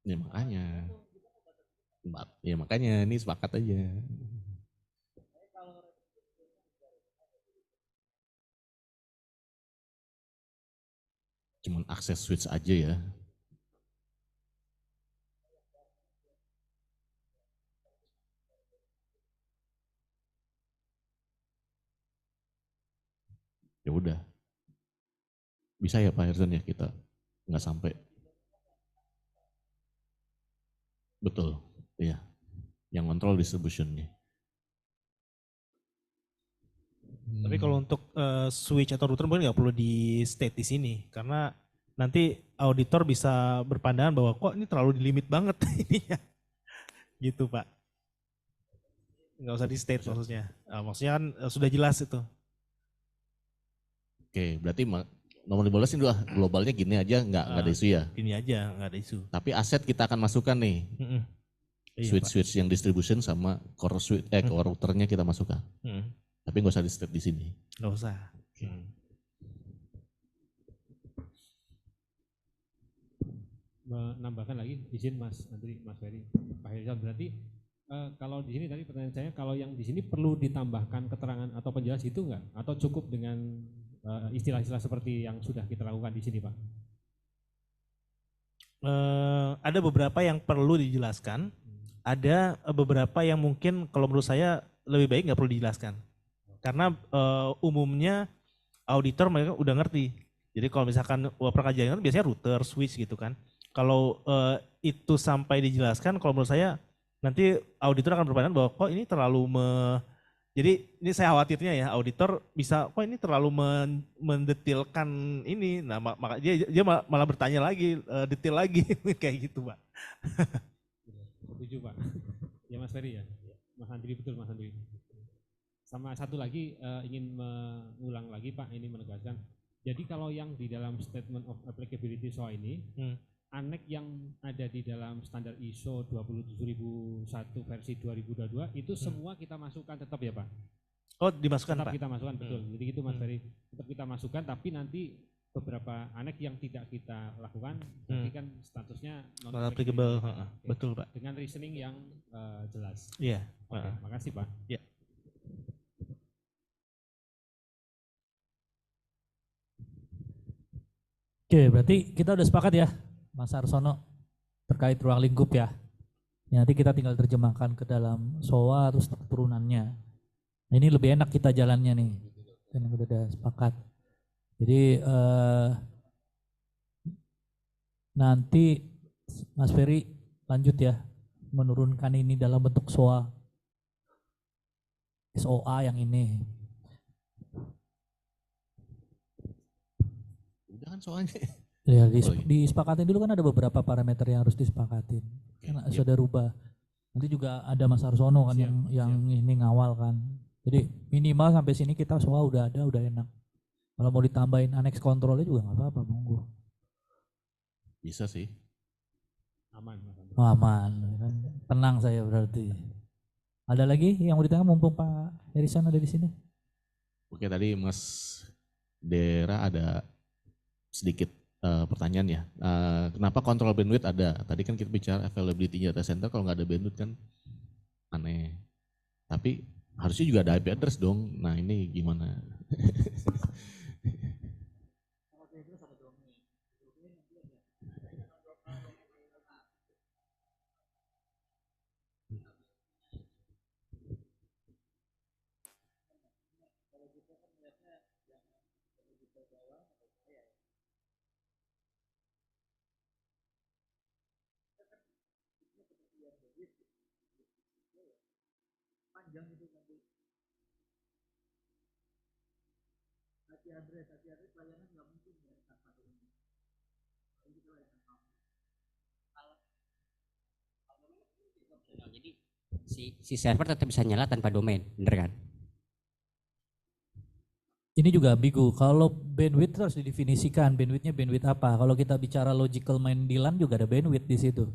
Ya makanya ini sepakat aja. Cuman akses switch aja ya. Ya udah. Bisa ya Pak Harrison ya, kita nggak sampai. Betul, ya. Yang kontrol distributionnya. Tapi kalau untuk switch atau router mungkin nggak perlu di state di sini, karena nanti auditor bisa berpandangan bahwa kok ini terlalu dilimit banget ininya, gitu Pak. Nggak usah di state maksudnya. Maksudnya kan sudah jelas itu. Oke, berarti nomor 15 ini udah globalnya gini aja, nggak ada isu ya? Gini aja, nggak ada isu. Tapi aset kita akan masukkan nih. Iya, Switch-switch yang distribution sama core switch, core routernya kita masukkan. Tapi nggak usah di state di sini. Nggak usah. Menambahkan lagi, izin Mas Andri, Mas Ferry, Pak Herizal, berarti kalau di sini tadi pertanyaan saya, kalau yang di sini perlu ditambahkan keterangan atau penjelas itu enggak? Atau cukup dengan istilah-istilah seperti yang sudah kita lakukan di sini, Pak? Ada beberapa yang perlu dijelaskan, ada beberapa yang mungkin kalau menurut saya lebih baik nggak perlu dijelaskan, karena umumnya auditor mereka udah ngerti. Jadi kalau misalkan perangkat jaringan biasanya router, switch gitu kan. Kalau itu sampai dijelaskan, kalau menurut saya nanti auditor akan berpandangan bahwa kok ini terlalu jadi ini saya khawatirnya ya, auditor bisa kok ini terlalu mendetilkan ini. Nah, maka dia malah bertanya lagi, detail lagi kayak gitu, Pak. Setuju, Pak. Ya Mas Ferry ya. Mas Andri, betul Mas Andri. Sama satu lagi ingin mengulang lagi Pak, ini menegaskan. Jadi kalau yang di dalam statement of applicability SOA ini, anek yang ada di dalam standar ISO 27001 versi 2022 itu semua kita masukkan tetap ya Pak? Oh dimasukkan tetap Pak? Kita masukkan, betul. Jadi itu Mas Ferry, tetap kita masukkan, tapi nanti beberapa anek yang tidak kita lakukan, berarti kan statusnya non applicable. Betul Pak. Dengan reasoning yang jelas. Iya. Oke, makasih Pak. Ya. Oke, berarti kita udah sepakat ya, Mas Arsono, terkait ruang lingkup ya. Nanti kita tinggal terjemahkan ke dalam SOA terus turunannya. Nah, ini lebih enak kita jalannya nih, karena udah sepakat. Jadi nanti Mas Ferry lanjut ya, menurunkan ini dalam bentuk SOA. SOA yang ini. Udah kan soalnya. Ya, Oh, iya. disepakatin dulu kan ada beberapa parameter yang harus disepakatin. Kan Iya. sudah rubah. Nanti juga ada Mas Arsono kan yang ini ngawal kan. Jadi minimal sampai sini kita SOA udah ada, udah enak. Kalau mau ditambahin annex kontrolnya juga nggak apa-apa, monggo. Bisa sih. Aman. Mas Andri. Oh, aman, kan. Tenang saya berarti. Ada lagi yang mau ditanya mumpung Pak Herisan ada di sini? Oke, tadi Mas Dera ada sedikit pertanyaan ya. Kenapa kontrol bandwidth ada? Tadi kan kita bicara availability data center, kalau nggak ada bandwidth kan aneh. Tapi harusnya juga ada IP address dong. Nah ini gimana? Jadi si server tetap bisa nyala tanpa domain, bener kan? Ini juga ambigu. Kalau bandwidth harus didefinisikan, bandwidthnya bandwidth apa? Kalau kita bicara logical main di LAN juga ada bandwidth di situ.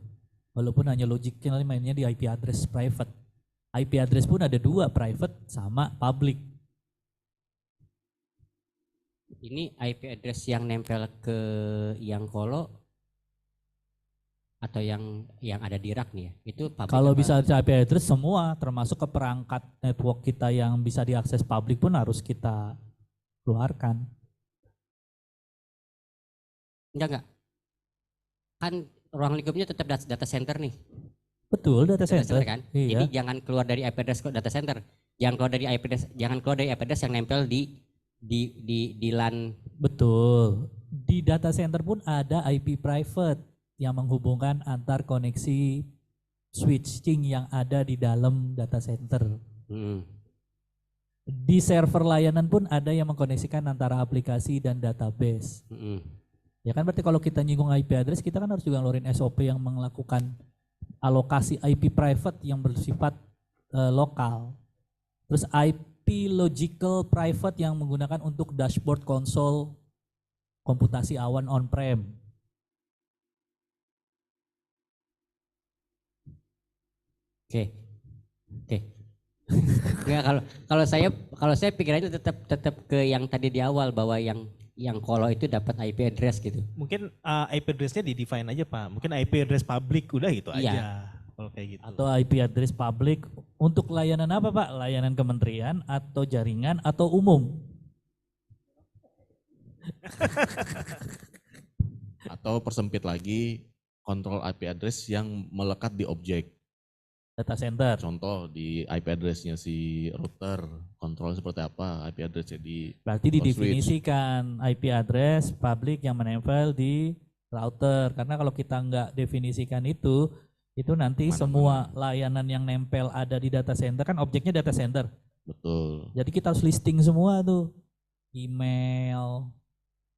Walaupun hanya logical mainnya di IP address private. IP address pun ada dua, private sama public. Ini IP address yang nempel ke yang kolo atau yang ada di rack nih ya? Itu public Kalau apa? bisa IP address semua, termasuk ke perangkat network kita yang bisa diakses publik pun harus kita keluarkan. Enggak. Kan ruang lingkupnya tetap data center nih. Betul, data Data center. center kan? Iya. Jadi jangan keluar dari IP address ke data center. Jangan keluar dari IP address yang nempel di LAN. Betul. Di data center pun ada IP private yang menghubungkan antar koneksi switching yang ada di dalam data center. Di server layanan pun ada yang mengkoneksikan antara aplikasi dan database. Ya kan berarti kalau kita nyinggung IP address kita kan harus juga ngeluarin SOP yang melakukan alokasi IP private yang bersifat lokal. Terus IP logical private yang menggunakan untuk dashboard konsol komputasi awan on-prem. Oke. Enggak, kalau saya pikirannya tetap ke yang tadi di awal bahwa yang kolo itu dapat IP address gitu. Mungkin IP address-nya di-define aja Pak. Mungkin IP address public udah gitu Iya. aja. Kalau kayak gitu. Atau IP address public untuk layanan apa Pak? Layanan kementerian atau jaringan atau umum? Atau persempit lagi kontrol IP address yang melekat di objek. Data center. Contoh di IP address-nya si router, kontrol seperti apa IP address-nya di Berarti switch. didefinisikan IP address public yang menempel di router. Karena kalau kita nggak definisikan itu nanti semua layanan yang nempel ada di data center kan objeknya data center. Betul. Jadi kita harus listing semua tuh. Email.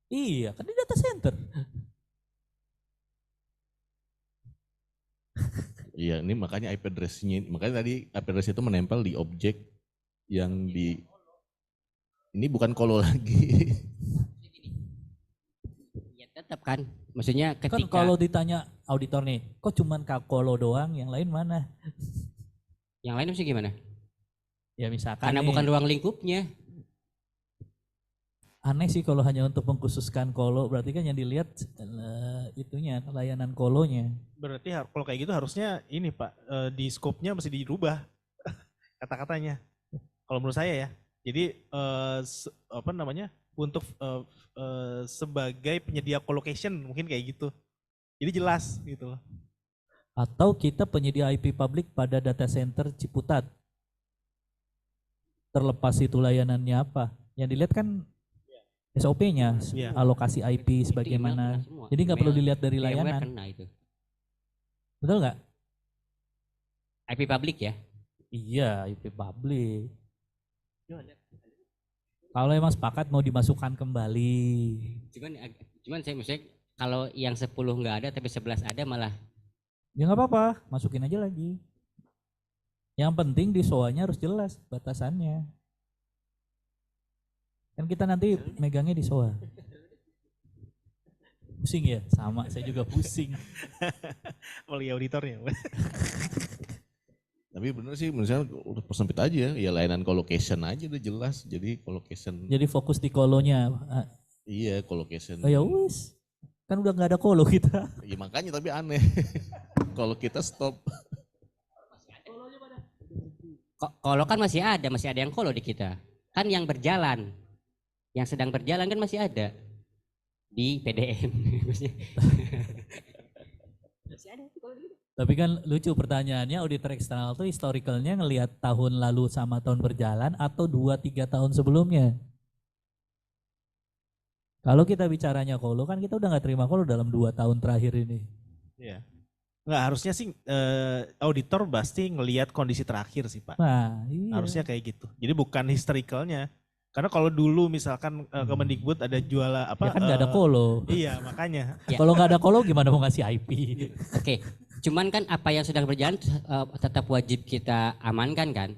Iya, kan di data center. Iya, ini makanya IP address-nya, makanya tadi IP address itu menempel di objek yang di, ini bukan kolo lagi. Ya tetap kan, maksudnya Kan ketika kalau ditanya auditor nih, kok cuman Kakolo doang, yang lain mana? yang lain mesti gimana? Ya misalkan Karena nih, bukan ruang lingkupnya. aneh sih kalau hanya untuk mengkhususkan kolo, berarti kan yang dilihat itunya, layanan kolonya. Berarti kalau kayak gitu harusnya ini Pak, di scope-nya mesti dirubah kata-katanya. Kalau menurut saya ya. Jadi apa namanya? Untuk sebagai penyedia colocation mungkin kayak gitu. Jadi jelas gitu loh. Atau kita penyedia IP publik pada data center Ciputat. Terlepas itu layanannya apa. Yang dilihat kan SOP-nya, Iya. alokasi IP Itu sebagaimana. email kena semua. Jadi nggak perlu Email, dilihat dari VMware layanan. kena itu. Betul nggak? IP public ya. Iya, IP publik. Kalau emang sepakat mau dimasukkan kembali. Cuman saya maksudnya kalau yang 10 nggak ada tapi 11 ada malah Ya nggak apa-apa, masukin aja lagi. Yang penting di SOA-nya harus jelas batasannya. Kan kita nanti megangnya di SOA. Pusing ya? Sama, saya juga pusing. Melalui auditornya. Tapi bener sih menurut saya udah persempit aja ya layanan colocation aja udah jelas. Jadi colocation Jadi fokus di kolonya. iya colocation. Oh ya wis, kan udah nggak ada kolo kita. Ya makanya tapi aneh. Kalau kita stop. Kolo kan masih ada yang kolo di kita. Kan yang berjalan, yang sedang berjalan kan masih ada di PDN. Masih ada kolo di kita. Tapi kan lucu pertanyaannya, auditor eksternal tuh historicalnya ngelihat tahun lalu sama tahun berjalan atau 2-3 tahun sebelumnya. Kalau kita bicaranya kolo kan kita udah nggak terima kolo dalam 2 tahun terakhir ini. Iya. Nggak, harusnya sih auditor pasti ngelihat kondisi terakhir sih Pak. Nah, iya. Harusnya kayak gitu. Jadi bukan historicalnya. Karena kalau dulu misalkan Kemendikbud ada jualan apa? Ya kan nggak ada kolo. Iya makanya. Ya. Kalau nggak ada kolo gimana mau ngasih IP? Oke, cuman kan apa yang sedang berjalan tetap wajib kita amankan kan?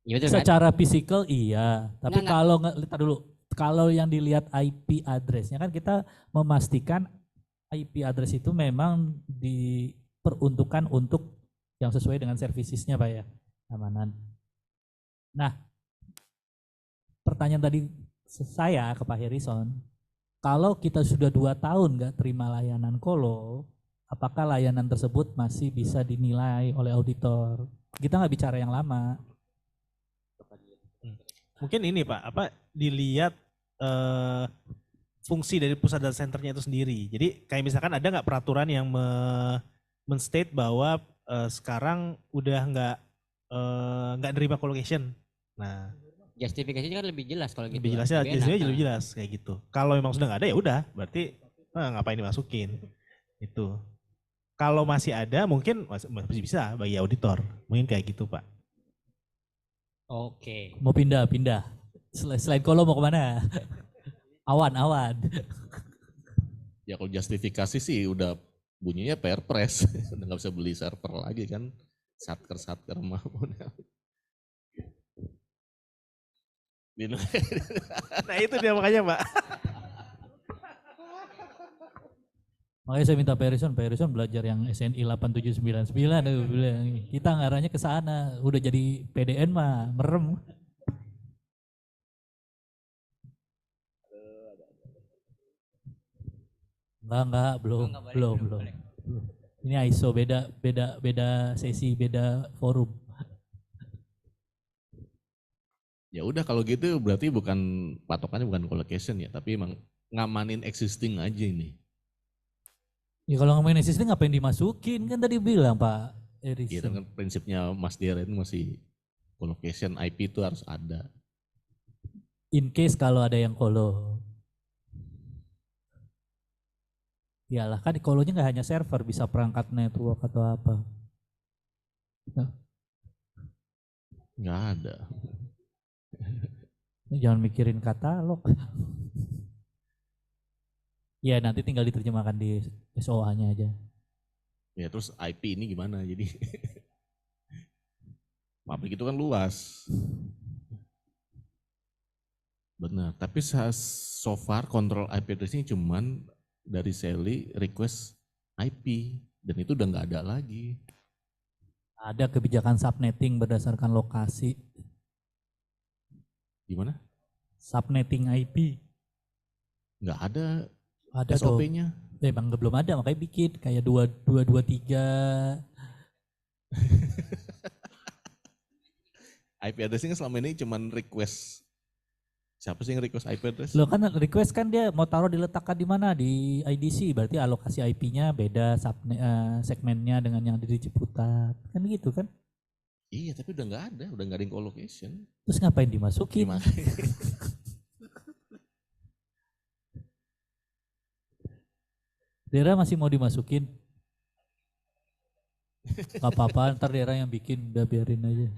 Ya betul kan? Secara fisikal iya, tapi Enggak. kalau lihat dulu, kalau yang dilihat IP address-nya kan kita memastikan IP address itu memang diperuntukkan untuk yang sesuai dengan servicesnya Pak ya, keamanan. Nah, pertanyaan tadi saya ke Pak Harrison, kalau kita sudah 2 tahun nggak terima layanan kolo, apakah layanan tersebut masih bisa dinilai oleh auditor? Kita nggak bicara yang lama. Mungkin ini Pak, apa dilihat fungsi dari pusat data centernya itu sendiri. Jadi kayak misalkan ada nggak peraturan yang men-state bahwa sekarang udah nggak nerima colocation. Nah, Justifikasinya kan lebih jelas kalau gitu. lebih jelasnya, Lebih enak. biasanya lebih jelas kayak gitu. Kalau memang sudah nggak ada ya udah, berarti ngapain dimasukin itu. Kalau masih ada mungkin masih bisa bagi auditor, mungkin kayak gitu Pak. Oke. Mau pindah. Selain kolo mau kemana? Awan. Ya kalau justifikasi sih udah bunyinya Perpres. Udah nggak bisa beli server lagi kan. Satker mah. Nah itu dia makanya Pak. Makanya saya minta Pak Harrison belajar yang SNI 8799. Kita ngarahnya ke sana. Udah jadi PDN mah merem. Enggak, belum. Ini ISO beda sesi, beda forum. Ya udah kalau gitu berarti patokannya bukan colocation ya, tapi emang ngamanin existing aja ini. Ya kalau ngomongin existing ngapain dimasukin? Kan tadi bilang Pak Iya Harrison. kan prinsipnya Mas Diar itu masih colocation IP itu harus ada. In case kalau ada yang kolo. Iyalah kan di kolonya nggak hanya server, bisa perangkat network atau apa. Nggak ada. Jangan mikirin katalog. Ya nanti tinggal diterjemahkan di SOA-nya aja. Ya terus IP ini gimana jadi. Pabrik itu kan luas. Benar, tapi so far kontrol IP address-nya cuman dari Sally request IP dan itu udah nggak ada lagi. Ada kebijakan subnetting berdasarkan lokasi. Gimana? Subnetting IP. Nggak ada Ada dong. SOP-nya. Emang belum ada makanya bikin kayak 2223. IP address-nya kan selama ini cuman request. Siapa sih yang request IP address? Lo kan request kan dia mau taruh diletakkan di mana di IDC, berarti alokasi IP-nya beda segmennya dengan yang di Ciputat. Kan gitu kan? Iya, tapi udah nggak ada yang colocation. Terus ngapain dimasukin? Daerah masih mau dimasukin? Gak apa-apa, ntar daerah yang bikin, udah biarin aja.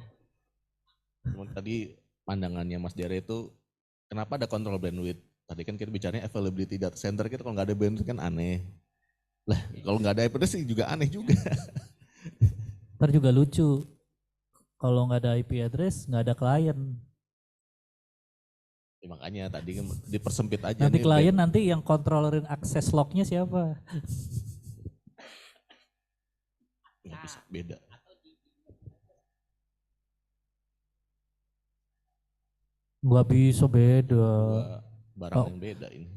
Cuman tadi pandangannya Mas Jere itu kenapa ada kontrol bandwidth? Tadi kan kita bicaranya availability data center, kita kalau nggak ada bandwidth kan aneh. Lah kalau nggak ada IP address sih juga aneh juga. Ntar juga lucu. Kalau nggak ada IP address, nggak ada klien. Ya, makanya tadi kan dipersempit aja. Nanti nih, klien nanti yang kontrolerin akses lognya siapa? nggak bisa beda. Nggak bisa beda. Dua barang Oh. yang beda ini.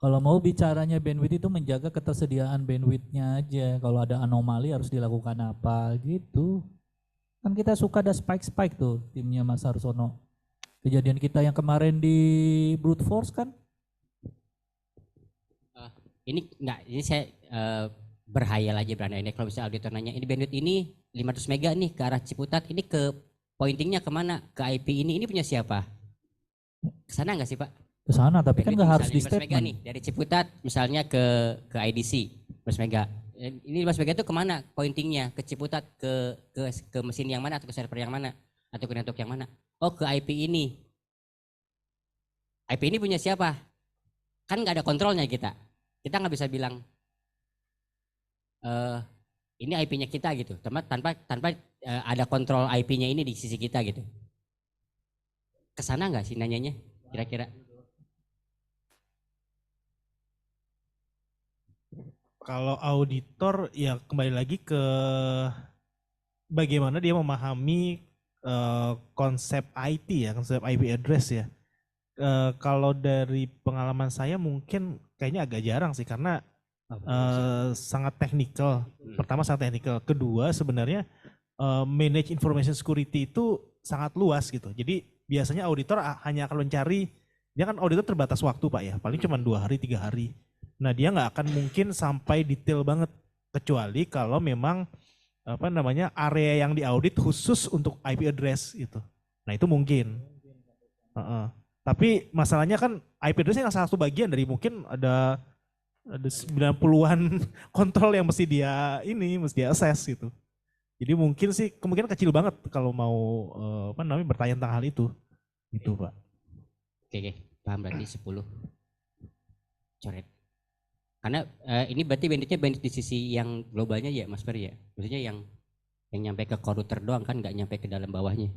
Kalau mau bicaranya bandwidth itu menjaga ketersediaan bandwidthnya aja. Kalau ada anomali harus dilakukan apa gitu. Kan kita suka ada spike-spike tuh timnya Mas Arsono. Kejadian kita yang kemarin di brute force kan? Ini saya berhayal aja berandai kalau bisa auditor nanya ini bandwidth ini 500 mega nih ke arah Ciputat, ini ke pointingnya kemana? Ke IP ini punya siapa? Kesana nggak sih Pak? Ke sana, tapi kan Bandwidth nggak harus di misalnya 500 mega statement. nih dari Ciputat misalnya ke IDC 500 mega. Ini 500 mega itu kemana pointingnya? Ke Ciputat, ke mesin yang mana atau ke server yang mana atau ke network yang mana? Oh ke IP ini. IP ini punya siapa? Kan nggak ada kontrolnya kita. Kita nggak bisa bilang ini IP-nya kita gitu, tanpa ada kontrol IP-nya ini di sisi kita gitu. Kesana nggak sih nanyanya kira-kira? Kalau auditor ya kembali lagi ke bagaimana dia memahami konsep IT ya, konsep IP address ya. Kalau dari pengalaman saya mungkin kayaknya agak jarang sih karena sangat teknikal. Pertama sangat teknikal. Kedua sebenarnya manage information security itu sangat luas gitu. Jadi biasanya auditor hanya akan mencari, dia kan auditor terbatas waktu Pak ya, paling cuma 2 hari 3 hari. Nah dia nggak akan mungkin sampai detail banget kecuali kalau memang area yang diaudit khusus untuk IP address gitu. Nah itu mungkin. Tapi masalahnya kan IP address yang salah satu bagian dari mungkin ada 90-an kontrol yang mesti dia assess gitu. Jadi mungkin sih kemungkinan kecil banget kalau mau bertanya tentang hal itu. Gitu Pak. Oke, paham berarti 10 coret. Karena ini berarti bandwidth di sisi yang globalnya ya Mas Ferry ya. Maksudnya yang nyampe ke core router doang kan, nggak nyampe ke dalam bawahnya.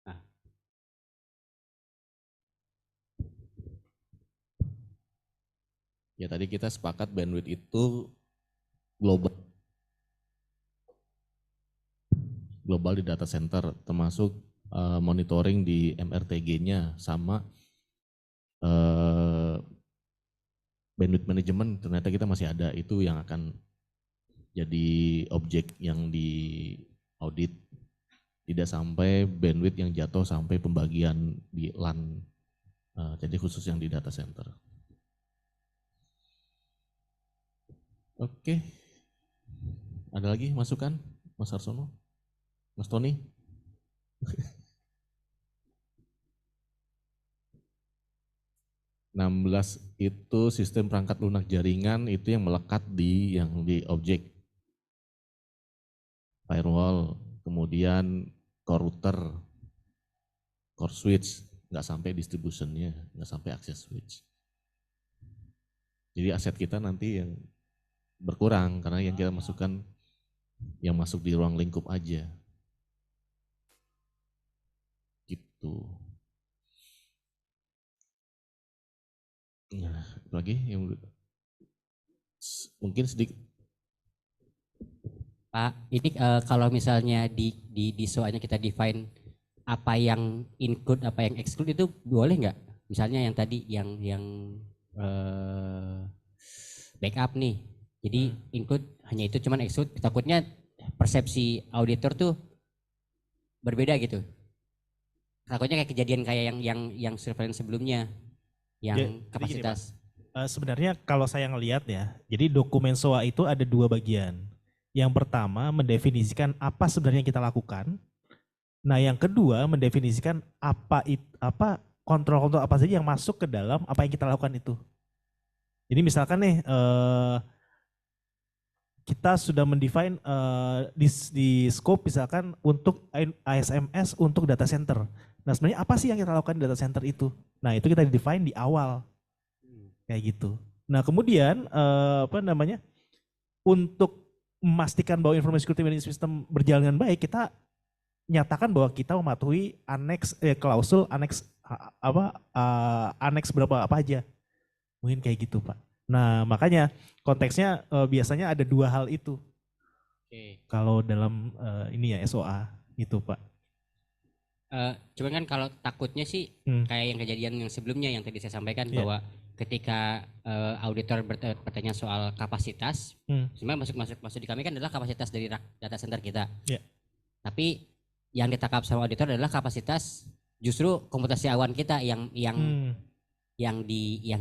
Nah. Ya tadi kita sepakat bandwidth itu global di data center, termasuk monitoring di MRTG-nya sama bandwidth management ternyata kita masih ada, itu yang akan jadi objek yang di audit. Tidak sampai bandwidth yang jatuh sampai pembagian di LAN, jadi khusus yang di data center. Oke, ada lagi masukan Mas Arsono? Mas Tony? itu sistem perangkat lunak jaringan itu yang melekat di objek firewall, kemudian core router, core switch, nggak sampai distributionnya, nggak sampai access switch. Jadi aset kita nanti yang berkurang karena yang kita masukkan yang masuk di ruang lingkup aja. Gitu. Nah, lagi yang mungkin sedikit. Pak, ini kalau misalnya di soalnya kita define apa yang include, apa yang exclude itu boleh nggak? Misalnya yang tadi yang backup nih, jadi include hanya itu, cuman exclude takutnya persepsi auditor tuh berbeda gitu. Takutnya kayak kejadian kayak yang surveillance sebelumnya, yang kapasitas. Sebenarnya kalau saya ngelihat ya, jadi dokumen SOA itu ada 2 bagian. Yang pertama mendefinisikan apa sebenarnya yang kita lakukan. Nah yang kedua mendefinisikan apa kontrol-kontrol apa saja yang masuk ke dalam apa yang kita lakukan itu. Jadi misalkan nih kita sudah mendefine di scope misalkan untuk ASMS untuk data center. Nah sebenarnya apa sih yang kita lakukan di data center itu? Nah itu kita define di awal kayak gitu. Nah kemudian untuk memastikan bahwa information security management system berjalan dengan baik, kita nyatakan bahwa kita mematuhi klausul aneks berapa apa aja. Mungkin kayak gitu Pak. Nah makanya konteksnya biasanya ada dua hal itu. Kalau dalam ini ya SOA itu Pak. Cuman kan kalau takutnya sih kayak yang kejadian yang sebelumnya yang tadi saya sampaikan bahwa ketika auditor bertanya soal kapasitas, sebenarnya masuk di kami kan adalah kapasitas dari data center kita. Tapi yang ditangkap sama auditor adalah kapasitas justru komputasi awan kita yang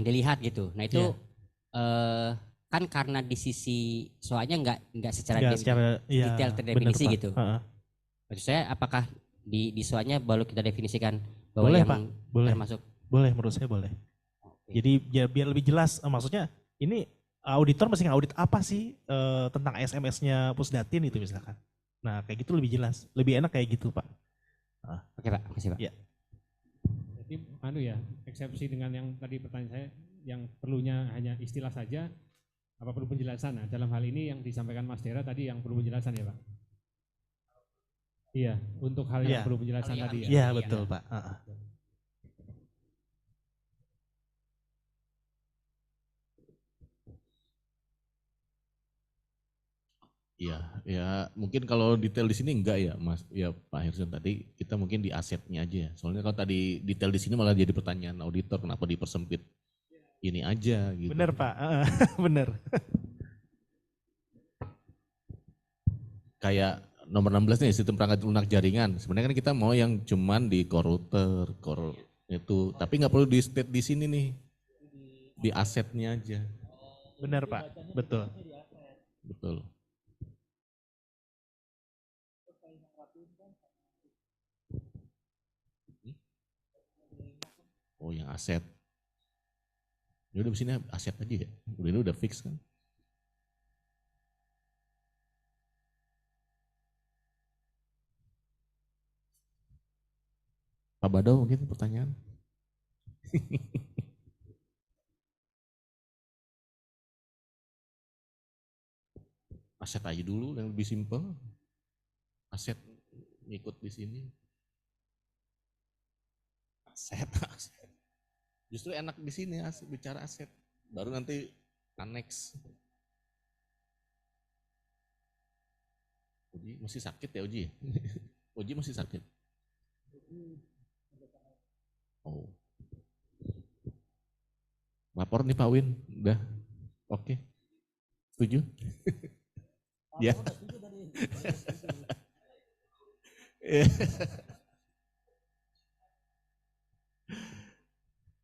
dilihat gitu. Nah itu kan karena di sisi soalnya nggak secara detail terdefinisi bener, gitu. Maksud saya apakah di soalnya baru kita definisikan bahwa boleh, yang Pak. Boleh. termasuk? Boleh, menurut saya boleh. Jadi biar lebih jelas, maksudnya ini auditor mesti ngaudit apa sih tentang SMS-nya Pusdatin itu misalkan. Nah kayak gitu lebih jelas, lebih enak kayak gitu Pak. Oke Pak, makasih Pak. Ya. Jadi eksepsi dengan yang tadi pertanyaan saya, yang perlunya hanya istilah saja, apa perlu penjelasan? Nah, dalam hal ini yang disampaikan Mas Dera tadi yang perlu penjelasan ya Pak? Iya, untuk hal yang perlu penjelasan tadi ya? Iya betul Pak. Ya mungkin kalau detail di sini enggak ya Mas, ya Pak Hirson tadi kita mungkin di asetnya aja ya. Soalnya kalau tadi detail di sini malah jadi pertanyaan auditor kenapa dipersempit ini aja gitu. Bener Pak, bener. Kayak nomor 16 nih sistem perangkat lunak jaringan. Sebenarnya kan kita mau yang cuman di core router, core itu, tapi nggak perlu di state di sini nih, di asetnya aja. Bener Pak, betul. Betul. Oh yang aset. Ya udah sini aset aja ya. Udah ini udah fix kan. Pak Bado mungkin pertanyaan. Aset aja dulu yang lebih simpel. Aset ngikut di sini. Aset. Justru enak di sini bicara aset. Baru nanti aneks. Uji masih sakit ya Uji? Uji masih sakit. Oh. Lapor nih Pak Win, udah. Oke. Setuju? Ya.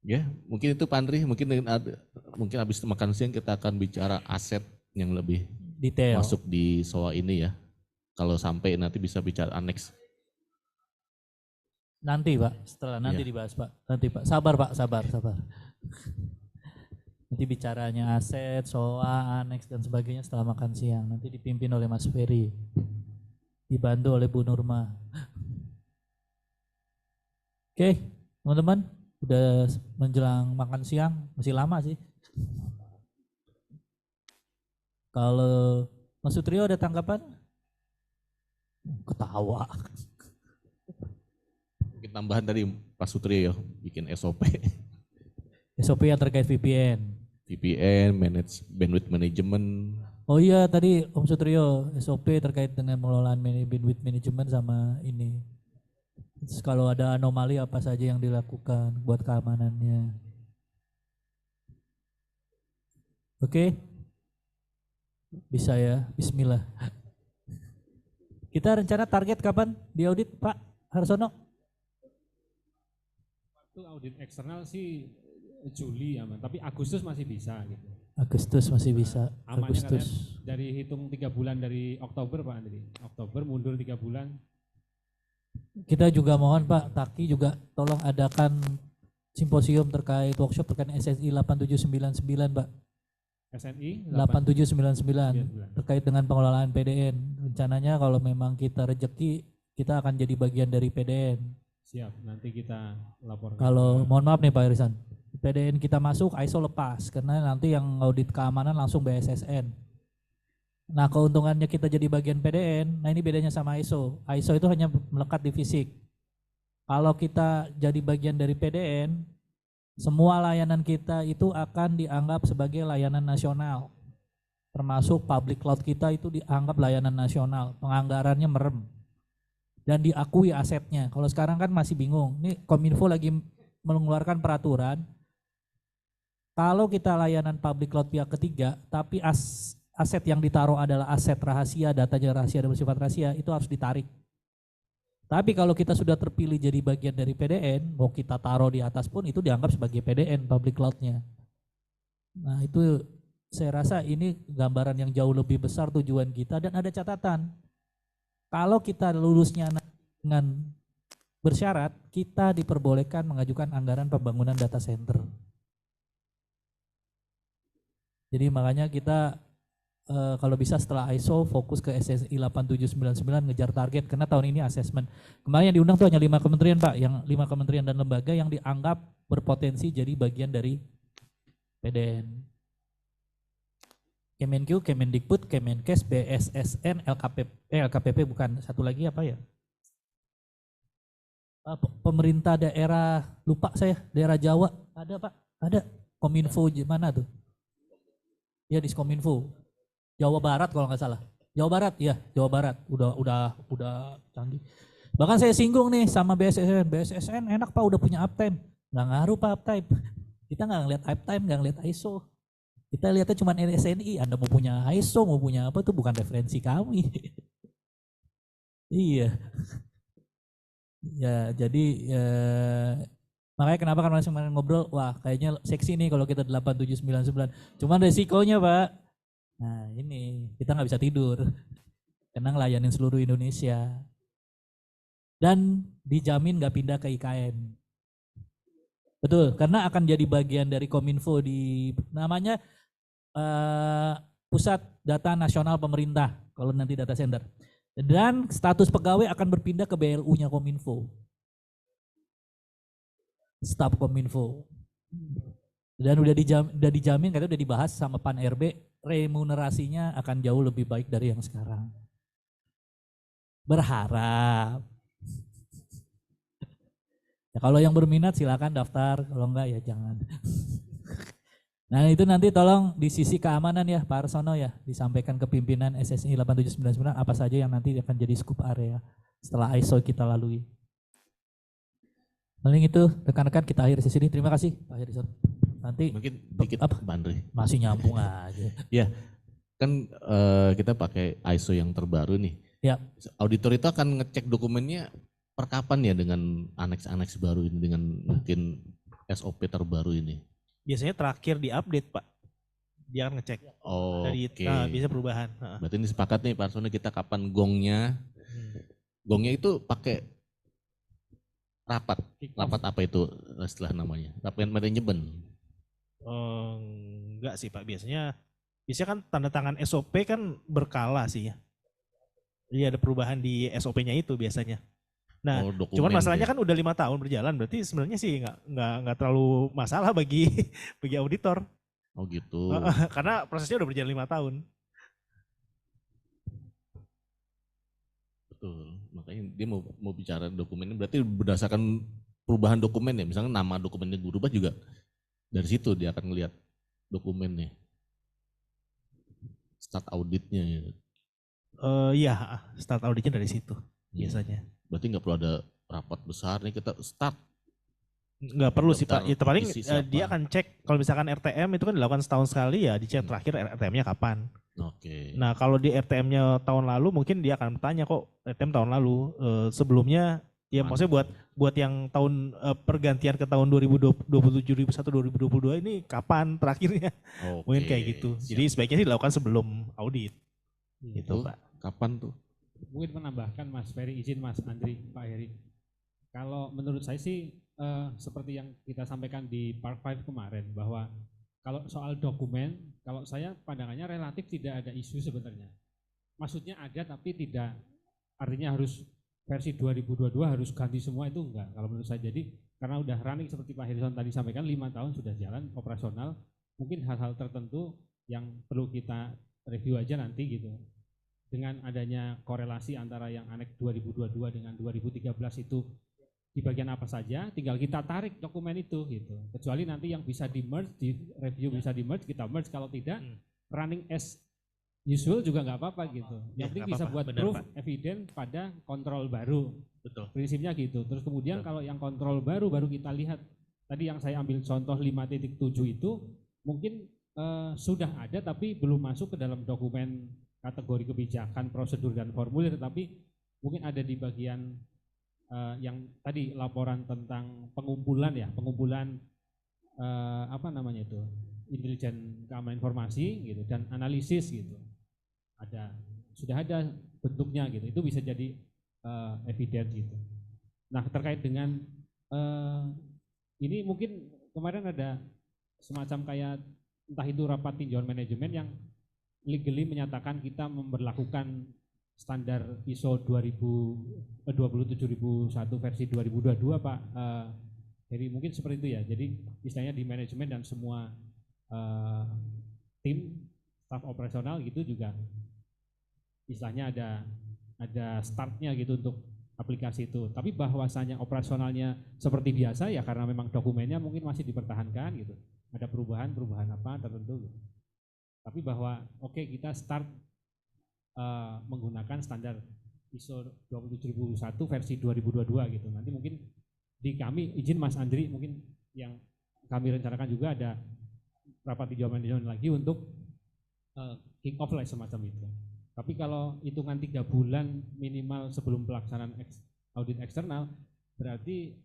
Ya, mungkin itu Pak Andri, mungkin habis makan siang kita akan bicara aset yang lebih detail masuk di SOA ini ya. Kalau sampai nanti bisa bicara aneks. Nanti Pak, setelah nanti dibahas Pak. Nanti Pak, sabar Pak, sabar. Nanti bicaranya aset, SOA, aneks dan sebagainya setelah makan siang. Nanti dipimpin oleh Mas Ferry. Dibantu oleh Bu Nurma. Oke, teman-teman. Udah menjelang makan siang, masih lama sih. Kalau Mas Sutrio ada tanggapan? Ketawa. Mungkin tambahan tadi Pak Sutrio ya, bikin SOP. SOP yang terkait VPN. VPN, manage bandwidth management. Oh iya tadi Om Sutrio, SOP terkait dengan pengelolaan bandwidth management sama ini. Terus kalau ada anomali apa saja yang dilakukan buat keamanannya. Oke. Bisa ya, bismillah. Kita rencana target kapan di audit Pak Harsono? Waktu audit eksternal sih Juli aman, tapi Agustus masih bisa gitu. Agustus masih bisa. Amannya Agustus. Dari hitung 3 bulan dari Oktober Pak Andri. Oktober mundur 3 bulan. Kita juga mohon Pak Taki juga tolong adakan simposium terkait workshop terkait SSI 8799 Pak. SNI 8799 terkait dengan pengelolaan PDN. Rencananya kalau memang kita rejeki, kita akan jadi bagian dari PDN. Siap, nanti kita laporkan. Kalau mohon maaf nih Pak Irisan, PDN kita masuk ISO lepas karena nanti yang audit keamanan langsung BSSN. Nah keuntungannya kita jadi bagian PDN, nah ini bedanya sama ISO. ISO itu hanya melekat di fisik. Kalau kita jadi bagian dari PDN, semua layanan kita itu akan dianggap sebagai layanan nasional. Termasuk public cloud kita itu dianggap layanan nasional, penganggarannya merem. Dan diakui asetnya. Kalau sekarang kan masih bingung. Ini Kominfo lagi mengeluarkan peraturan. Kalau kita layanan public cloud pihak ketiga, tapi aset yang ditaruh adalah aset rahasia, datanya rahasia dan bersifat rahasia, itu harus ditarik. Tapi kalau kita sudah terpilih jadi bagian dari PDN, mau kita taruh di atas pun itu dianggap sebagai PDN, public cloud-nya. Nah itu saya rasa ini gambaran yang jauh lebih besar tujuan kita, dan ada catatan. Kalau kita lulusnya dengan bersyarat, kita diperbolehkan mengajukan anggaran pembangunan data center. Jadi makanya kita kalau bisa setelah ISO fokus ke SSI 8799 ngejar target, karena tahun ini asesmen. Kemarin yang diundang tuh hanya 5 kementerian Pak, yang 5 kementerian dan lembaga yang dianggap berpotensi jadi bagian dari PDN. Kemenq, Kemendikbud, Kemenkes, BSSN, LKPP bukan, satu lagi apa ya? Pemerintah daerah, lupa saya, daerah Jawa, ada Pak, ada. Kominfo mana tuh? Ya di Kominfo. Jawa Barat kalau nggak salah. Jawa Barat, ya Jawa Barat. Udah canggih. Bahkan saya singgung nih sama BSSN. BSSN enak Pak, udah punya uptime. Nggak ngaruh Pak uptime. Kita nggak ngeliat uptime, nggak ngeliat ISO. Kita lihatnya cuma SNI. Anda mau punya ISO, mau punya apa tuh bukan referensi kami. Iya. Ya jadi makanya kenapa kan langsung ngobrol, wah kayaknya seksi nih kalau kita 8799. Cuman resikonya Pak. Nah ini kita nggak bisa tidur karena ngelayanin seluruh Indonesia dan dijamin nggak pindah ke IKN. Betul, karena akan jadi bagian dari Kominfo di namanya Pusat Data Nasional Pemerintah kalau nanti data center. Dan status pegawai akan berpindah ke BLU-nya Kominfo. Staf Kominfo. Dan udah dijamin, katanya udah dibahas sama Pan RB, remunerasinya akan jauh lebih baik dari yang sekarang. Berharap. Ya, kalau yang berminat silakan daftar, kalau enggak ya jangan. Nah itu nanti tolong di sisi keamanan ya Pak Arsono ya, disampaikan ke pimpinan SSI 8799 apa saja yang nanti akan jadi scope area setelah ISO kita lalui. Paling itu rekan-rekan kita akhir sesi ini. Terima kasih Pak Harrison. Nanti mungkin dikit apa? Pak Andre. Masih nyambung aja. Ya, kan kita pakai ISO yang terbaru nih. Ya. Auditor itu akan ngecek dokumennya per kapan ya dengan aneks-aneks baru ini, dengan mungkin SOP terbaru ini? Biasanya terakhir diupdate Pak. Dia akan ngecek. Oh, dari oke. bisa perubahan. Berarti ini sepakat nih Pak Arsono, kita kapan gongnya? Gongnya itu pakai rapat apa itu istilah namanya? Rapat manajemen. Enggak sih Pak, biasanya kan tanda tangan SOP kan berkala sih ya. Iya ada perubahan di SOP-nya itu biasanya. Nah, cuman masalahnya kan udah 5 tahun berjalan, berarti sebenarnya sih nggak terlalu masalah bagi bagi auditor. Oh gitu. Karena prosesnya udah berjalan 5 tahun. Betul. Makanya dia mau bicara dokumennya, berarti berdasarkan perubahan dokumen ya. Misalnya nama dokumennya berubah juga dari situ dia akan ngelihat dokumennya. Start auditnya gitu. Iya, start auditnya dari situ biasanya. Berarti nggak perlu ada rapat besar nih kita start. Nggak perlu sih Pak, itu paling dia akan cek kalau misalkan RTM itu kan dilakukan setahun sekali ya, dicek terakhir RTM-nya kapan. Oke. Nah kalau di RTM-nya tahun lalu mungkin dia akan bertanya kok RTM tahun lalu, sebelumnya ya maksudnya buat yang tahun pergantian ke tahun 2027, 2022 ini kapan terakhirnya. Mungkin kayak gitu. Jadi sebaiknya sih dilakukan sebelum audit. Gitu Pak. Kapan tuh? Mungkin menambahkan Mas Ferry, izin Mas Andri, Pak Heri. Kalau menurut saya sih seperti yang kita sampaikan di Part 5 kemarin, bahwa Kalau soal dokumen, kalau saya pandangannya relatif tidak ada isu sebenarnya. Maksudnya ada tapi tidak, artinya harus versi 2022 harus ganti semua, itu enggak kalau menurut saya. Jadi karena udah running seperti Pak Harrison tadi sampaikan 5 tahun sudah jalan operasional, mungkin hal-hal tertentu yang perlu kita review aja nanti gitu. Dengan adanya korelasi antara yang Annex 2022 dengan 2013 itu di bagian apa saja, tinggal kita tarik dokumen itu gitu. Kecuali nanti yang bisa di merge, di review bisa di merge, kita merge. Kalau tidak, running as usual juga nggak apa-apa gitu. Yang penting bisa buat proof evidence pada kontrol baru. Betul. Prinsipnya gitu. Terus kemudian kalau yang kontrol baru kita lihat. Tadi yang saya ambil contoh 5.7 itu mungkin sudah ada tapi belum masuk ke dalam dokumen kategori kebijakan, prosedur dan formulir, tapi mungkin ada di bagian yang tadi laporan tentang pengumpulan apa namanya itu, intelijen keamanan informasi gitu dan analisis gitu. Sudah ada bentuknya gitu. Itu bisa jadi evidence gitu. Nah, terkait dengan ini mungkin kemarin ada semacam kayak entah itu rapat tinjauan manajemen yang legally menyatakan kita memberlakukan standar ISO 27001 versi 2022 Pak. Jadi mungkin seperti itu ya. Jadi istilahnya di manajemen dan semua tim staf operasional gitu juga istilahnya ada startnya gitu untuk aplikasi itu. Tapi bahwasanya operasionalnya seperti biasa ya karena memang dokumennya mungkin masih dipertahankan gitu. Ada perubahan apa tertentu gitu. Tapi bahwa oke, kita start menggunakan standar ISO 27001 versi 2022 gitu. Nanti mungkin di kami, izin Mas Andri, mungkin yang kami rencanakan juga ada rapat tinjauan manajemen lagi untuk kick off lah semacam itu. Tapi kalau hitungan 3 bulan minimal sebelum pelaksanaan audit eksternal, berarti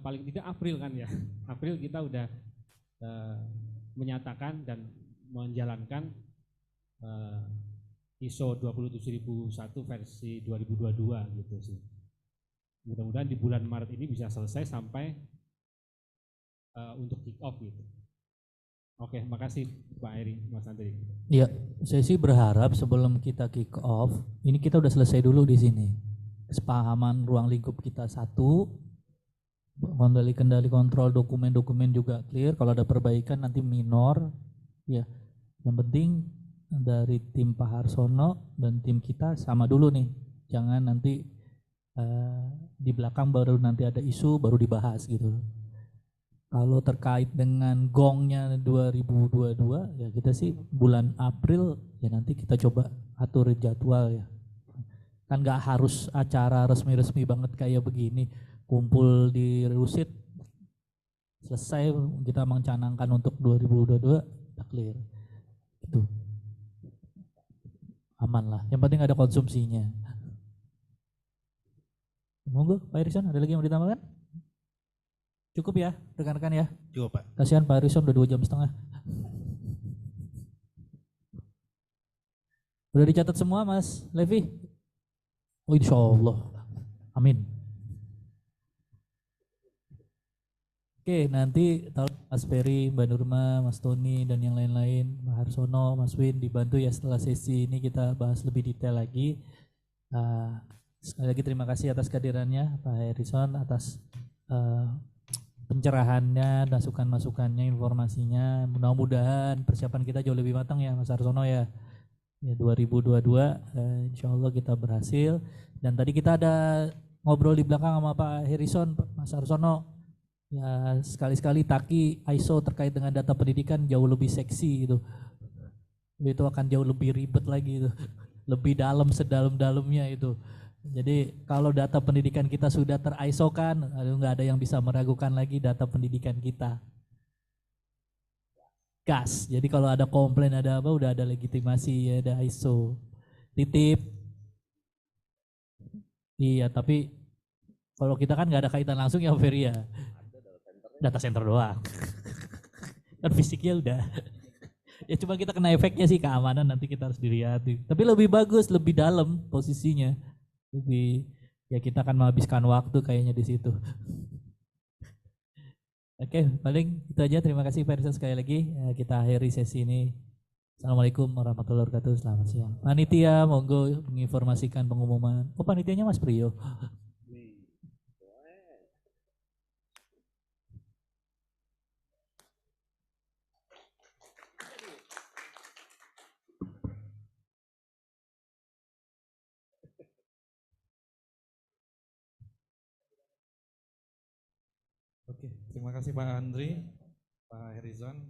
paling tidak April kan ya. April kita udah menyatakan dan menjalankan ISO 27001 versi 2022 gitu sih. Mudah-mudahan di bulan Maret ini bisa selesai sampai untuk kick off gitu. Oke, makasih Pak Eri, Mas Andri. Ya, saya sih berharap sebelum kita kick off, ini kita udah selesai dulu di sini. Kesepahaman ruang lingkup kita satu, kendali kontrol dokumen-dokumen juga clear. Kalau ada perbaikan nanti minor, ya. Yang penting dari tim Pak Harsono dan tim kita sama dulu nih. Jangan nanti di belakang baru nanti ada isu baru dibahas gitu. Kalau terkait dengan gongnya 2022 ya kita sih bulan April ya nanti kita coba atur jadwal ya. Kan nggak harus acara resmi-resmi banget kayak begini. Kumpul di Rusit selesai kita mencanangkan untuk 2022 udah clear. Gitu. Aman lah. Yang penting ada konsumsinya. Monggo Pak Harrison, ada lagi yang mau ditambahkan? Cukup ya rekan-rekan ya? Cukup Pak. Kasihan Pak Harrison udah 2 jam setengah. Udah dicatat semua Mas Levi? Oh insya Allah. Amin. Oke, nanti Mas Ferry, Mbak Nurma, Mas Tony, dan yang lain-lain, Mas Harsono, Mas Win dibantu ya setelah sesi ini kita bahas lebih detail lagi. Sekali lagi terima kasih atas kehadirannya Pak Harrison, atas pencerahannya, masukan-masukannya, informasinya. Mudah-mudahan persiapan kita jauh lebih matang ya Mas Harsono ya. Ya 2022 insya Allah kita berhasil. Dan tadi kita ada ngobrol di belakang sama Pak Harrison, Mas Harsono. Ya sekali-sekali Taki ISO terkait dengan data pendidikan jauh lebih seksi gitu. Itu akan jauh lebih ribet lagi itu. Lebih dalam sedalam-dalamnya itu. Jadi kalau data pendidikan kita sudah ter-ISO kan, nggak ada yang bisa meragukan lagi data pendidikan kita. Gas. Jadi kalau ada komplain ada apa udah ada legitimasi, ada ISO. Titip. Iya, tapi kalau kita kan nggak ada kaitan langsung ya Ferry ya. Data center doang. Kan fisiknya udah. Ya cuma kita kena efeknya sih keamanan nanti kita harus dilihat. Tapi lebih bagus, lebih dalam posisinya. Lebih ya kita akan menghabiskan waktu kayaknya di situ. Oke, paling itu aja. Terima kasih Pak Rizal sekali lagi. Kita akhiri sesi ini. Assalamualaikum warahmatullahi wabarakatuh. Selamat siang. Panitia, monggo menginformasikan pengumuman. Oh, panitianya Mas Priyo. Oke, terima kasih Pak Andri, Pak Herizon.